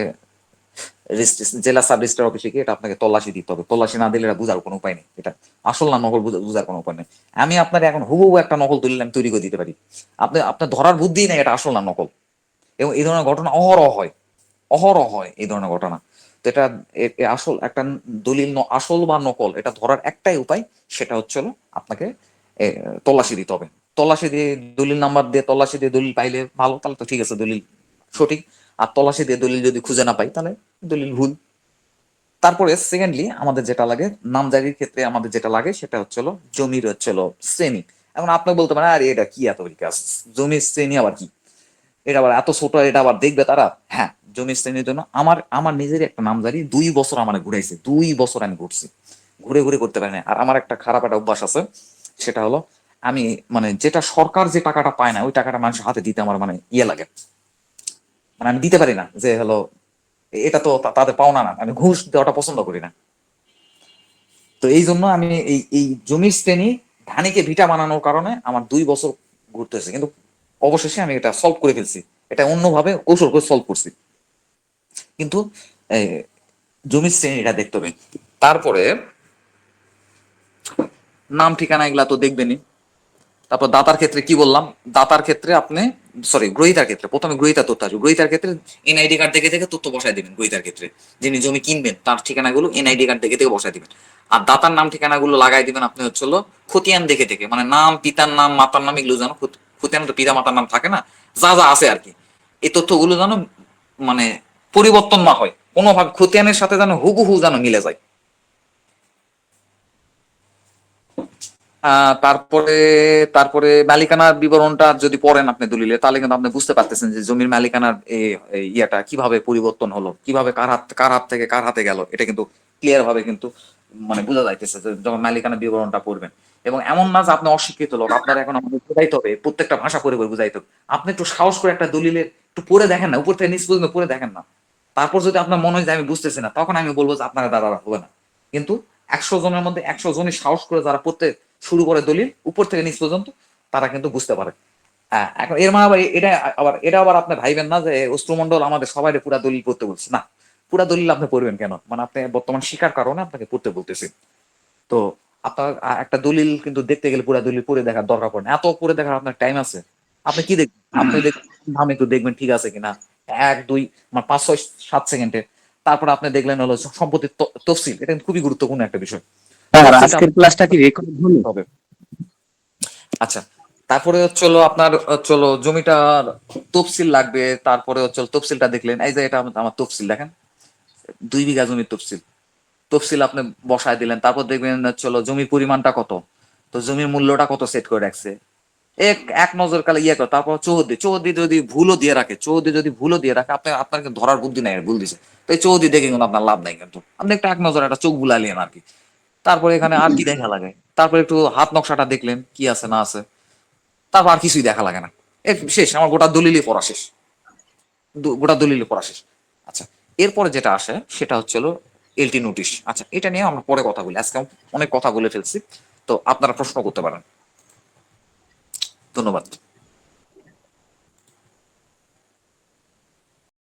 জেলা সাব রেজিস্ট্রার অফিসে গিয়ে এটা আপনাকে তল্লাশি দিতে হবে। তল্লাশি না দিলে এটা বোঝার কোনো উপায় নেই, এটা আসল না নকল বোঝার কোনো উপায় নেই। আমি আপনার এখন হুবহু একটা নকল দলিল আমি তৈরি করে দিতে পারি, আপনার ধরার বুদ্ধি নেই এটা আসল না নকল। এবং এই ধরনের ঘটনা অহরহ হয় এই ধরনের ঘটনা। তো এটা আসল একটা দলিল আসল বা নকল এটা ধরার একটাই উপায়, সেটা আপনাকে তল্লাশি দিতে হবে। তল্লাশি দিয়ে দলিল নাম্বার দিয়ে তল্লাশি দিয়ে দলিল পাইলে ভালো, তাহলে তো ঠিক আছে, দলিল সঠিক। আর তল্লাশি দিয়ে দলিল যদি খুঁজে না পাই, তাহলে দলিল ভুল। তারপরে সেকেন্ডলি আমাদের যেটা লাগে, নামজারির ক্ষেত্রে আমাদের যেটা লাগে সেটা জমির শ্রেণী। এখন আপনি বলতে পারেন আরে এটা কি এত কাজ, জমির শ্রেণী আবার কি, এটা আবার এত ছোট, এটা আবার দেখবে তারা? হ্যাঁ, জমি শ্রেণীর জন্য আমার আমার নিজেরই একটা নামজারি 2 বছর আমার ঘুরাইছে, 2 বছর আমি ঘুরছি, ঘুরে ঘুরে করতে পারি না। আর আমার একটা খারাপ একটা অভ্যাস আছে, সেটা হলো আমি মানে যেটা সরকার যে টাকাটা পায় না ওই টাকাটা মানুষের হাতে দিতে আমার মানে ইয়ে লাগে, মানে আমি দিতে পারি না, যে হলো এটা তো তাদের পাওনা না, আমি ঘুষ দেওয়াটা পছন্দ করি না। তো এই জন্য আমি এই জমির শ্রেণী ধানিকে ভিটা বানানোর কারণে আমার 2 বছর ঘুরতেছে, কিন্তু অবশেষে আমি এটা সলভ করে ফেলছি, এটা অন্যভাবে কৌশল করে সলভ করছি। কিন্তু এই, জমির শ্রেণীটা দেখতে হবে। তারপরে নাম ঠিকানা এগুলা তো দেখবেনই। তারপর দাতার ক্ষেত্রে কি বললাম, দাতার ক্ষেত্রে আপনি, সরি গ্রহীতার ক্ষেত্রে প্রথমে গ্রহীতার তথ্য আসবে। গ্রহীতার ক্ষেত্রে এনআইডি কার্ড দেখে দেখে তথ্য বসায় দিবেন। গ্রহীতার ক্ষেত্রে যিনি জমি কিনবেন তার ঠিকানাগুলো এনআইডি কার্ড দেখে দেখে বসায় দিবেন। আর দাতার নাম ঠিকানাগুলো লাগাই দিবেন আপনি হচ্ছে হলো খতিয়ান দেখে দেখে, মানে নাম, পিতার নাম, মাতার নাম, এগুলো যেন খতিয়ান তো পিতা মাতার নাম থাকে না, যা যা আছে আর কি, এই তথ্যগুলো যেন মানে পরিবর্তন না হয় কোনোভাবে, খতিয়ানের সাথে যেন হুবহু যেন মিলে যায়। তারপরে তারপরে মালিকানার বিবরণটা যদি পড়েন আপনি দলিলে, তাহলে কিন্তু আপনি বুঝতে পারতেছেন যে জমির মালিকানার এই ইয়াটা কিভাবে পরিবর্তন হলো, কিভাবে কার হাত থেকে কার হাতে গেল, এটা কিন্তু ক্লিয়ার ভাবে কিন্তু মানে বোঝা যাইতেছে যে যখন মালিকানার বিবরণটা পড়বেন। এবং এমন না যে আপনি অশিক্ষিত লোক, আপনার এখন আমাদের বোঝাইতে হবে, প্রত্যেকটা ভাষা করে করে বুঝাইতে হবে। আপনি একটু সাহস করে একটা দলিলে একটু পড়ে দেখেন না, উপর থেকে নিচ পর্যন্ত পড়ে দেখেন না। তারপর যদি আপনার মনে হয় যে আমি বুঝতেছি না, তখন আমি বলবো যে আপনার দ্বারা হবে না। কিন্তু 100 জনের মধ্যে 100 জনই সাহস করে যারা পড়তে শুরু করে দলিল উপর থেকে নিচ পর্যন্ত, তারা কিন্তু বুঝতে পারে। হ্যাঁ, এখন এর মানে আবার আপনি ভাইবেন না যে অস্ত্রমন্ডল আমাদের সবাই পুরা দলিল পড়তে বলছে না। পুরা দলিল আপনি পড়বেন কেন, মানে আপনি বর্তমান শিকার কারণে আপনাকে পড়তে বলতেছি। তো আপনার একটা দলিল কিন্তু দেখতে গেলে পুরা দলিল পড়ে দেখার দরকার পড়ে না, এত পড়ে দেখার আপনার টাইম আছে? আপনি কি দেখবেন, আপনি দেখবেন একটু দেখবেন ঠিক আছে কিনা, 1 2 মানে 5 6 7 সেকেন্ডে। তারপর আপনি দেখলেন হলো সম্পত্তির তফসিল, এটা কিন্তু খুবই গুরুত্বপূর্ণ একটা বিষয়। স্যার তফসিলটা আজকের ক্লাসটা কি রেকর্ড হলো? হবে। আচ্ছা, তারপরে হচ্ছে হলো আপনার হচ্ছে হলো জমিটার তফসিল লাগবে। তারপরে হচ্ছে হলো তফসিলটা দেখলেন, এই যে এটা আমার তফসিল দেখেন, 2 বিঘা জমির তফসিল। তফসিল আপনি বসায় দিলেন, তারপর দেখবেন হচ্ছে হলো জমির পরিমাণটা কত, তো জমির মূল্যটা কত সেট করে রাখছে, এক এক নজর কালে ইয়ে করে। তারপর চৌহদ্দি, চৌহদ্দি যদি ভুলও দিয়ে রাখে, চৌহদ্দি যদি ভুলও দিয়ে রাখে, আপনার কিন্তু ধরার বুদ্ধি নাই, ভুল দিছে, তো এই চৌহদ্দি দেখে কিন্তু আপনার লাভ নাই, কিন্তু আপনি একটা এক নজর একটা চোখ বুলালিয়েন আর কি। তারপরে এখানে আর কি দেখা লাগে, তারপরে একটু হাত নকশাটা দেখলেন কি আছে না আছে, তারপর আর কিছুই দেখা লাগে না। শেষ, আমার গোটা দলিলই পড়া শেষ, গোটা দলিল পড়া শেষ। আচ্ছা, এরপরে যেটা আসে সেটা হচ্ছে হলো এলটি নোটিশ। আচ্ছা, এটা নিয়ে আমরা পরে কথা বলি, আজকে অনেক কথা বলে ফেলছি। তো আপনারা প্রশ্ন করতে পারেন। ধন্যবাদ।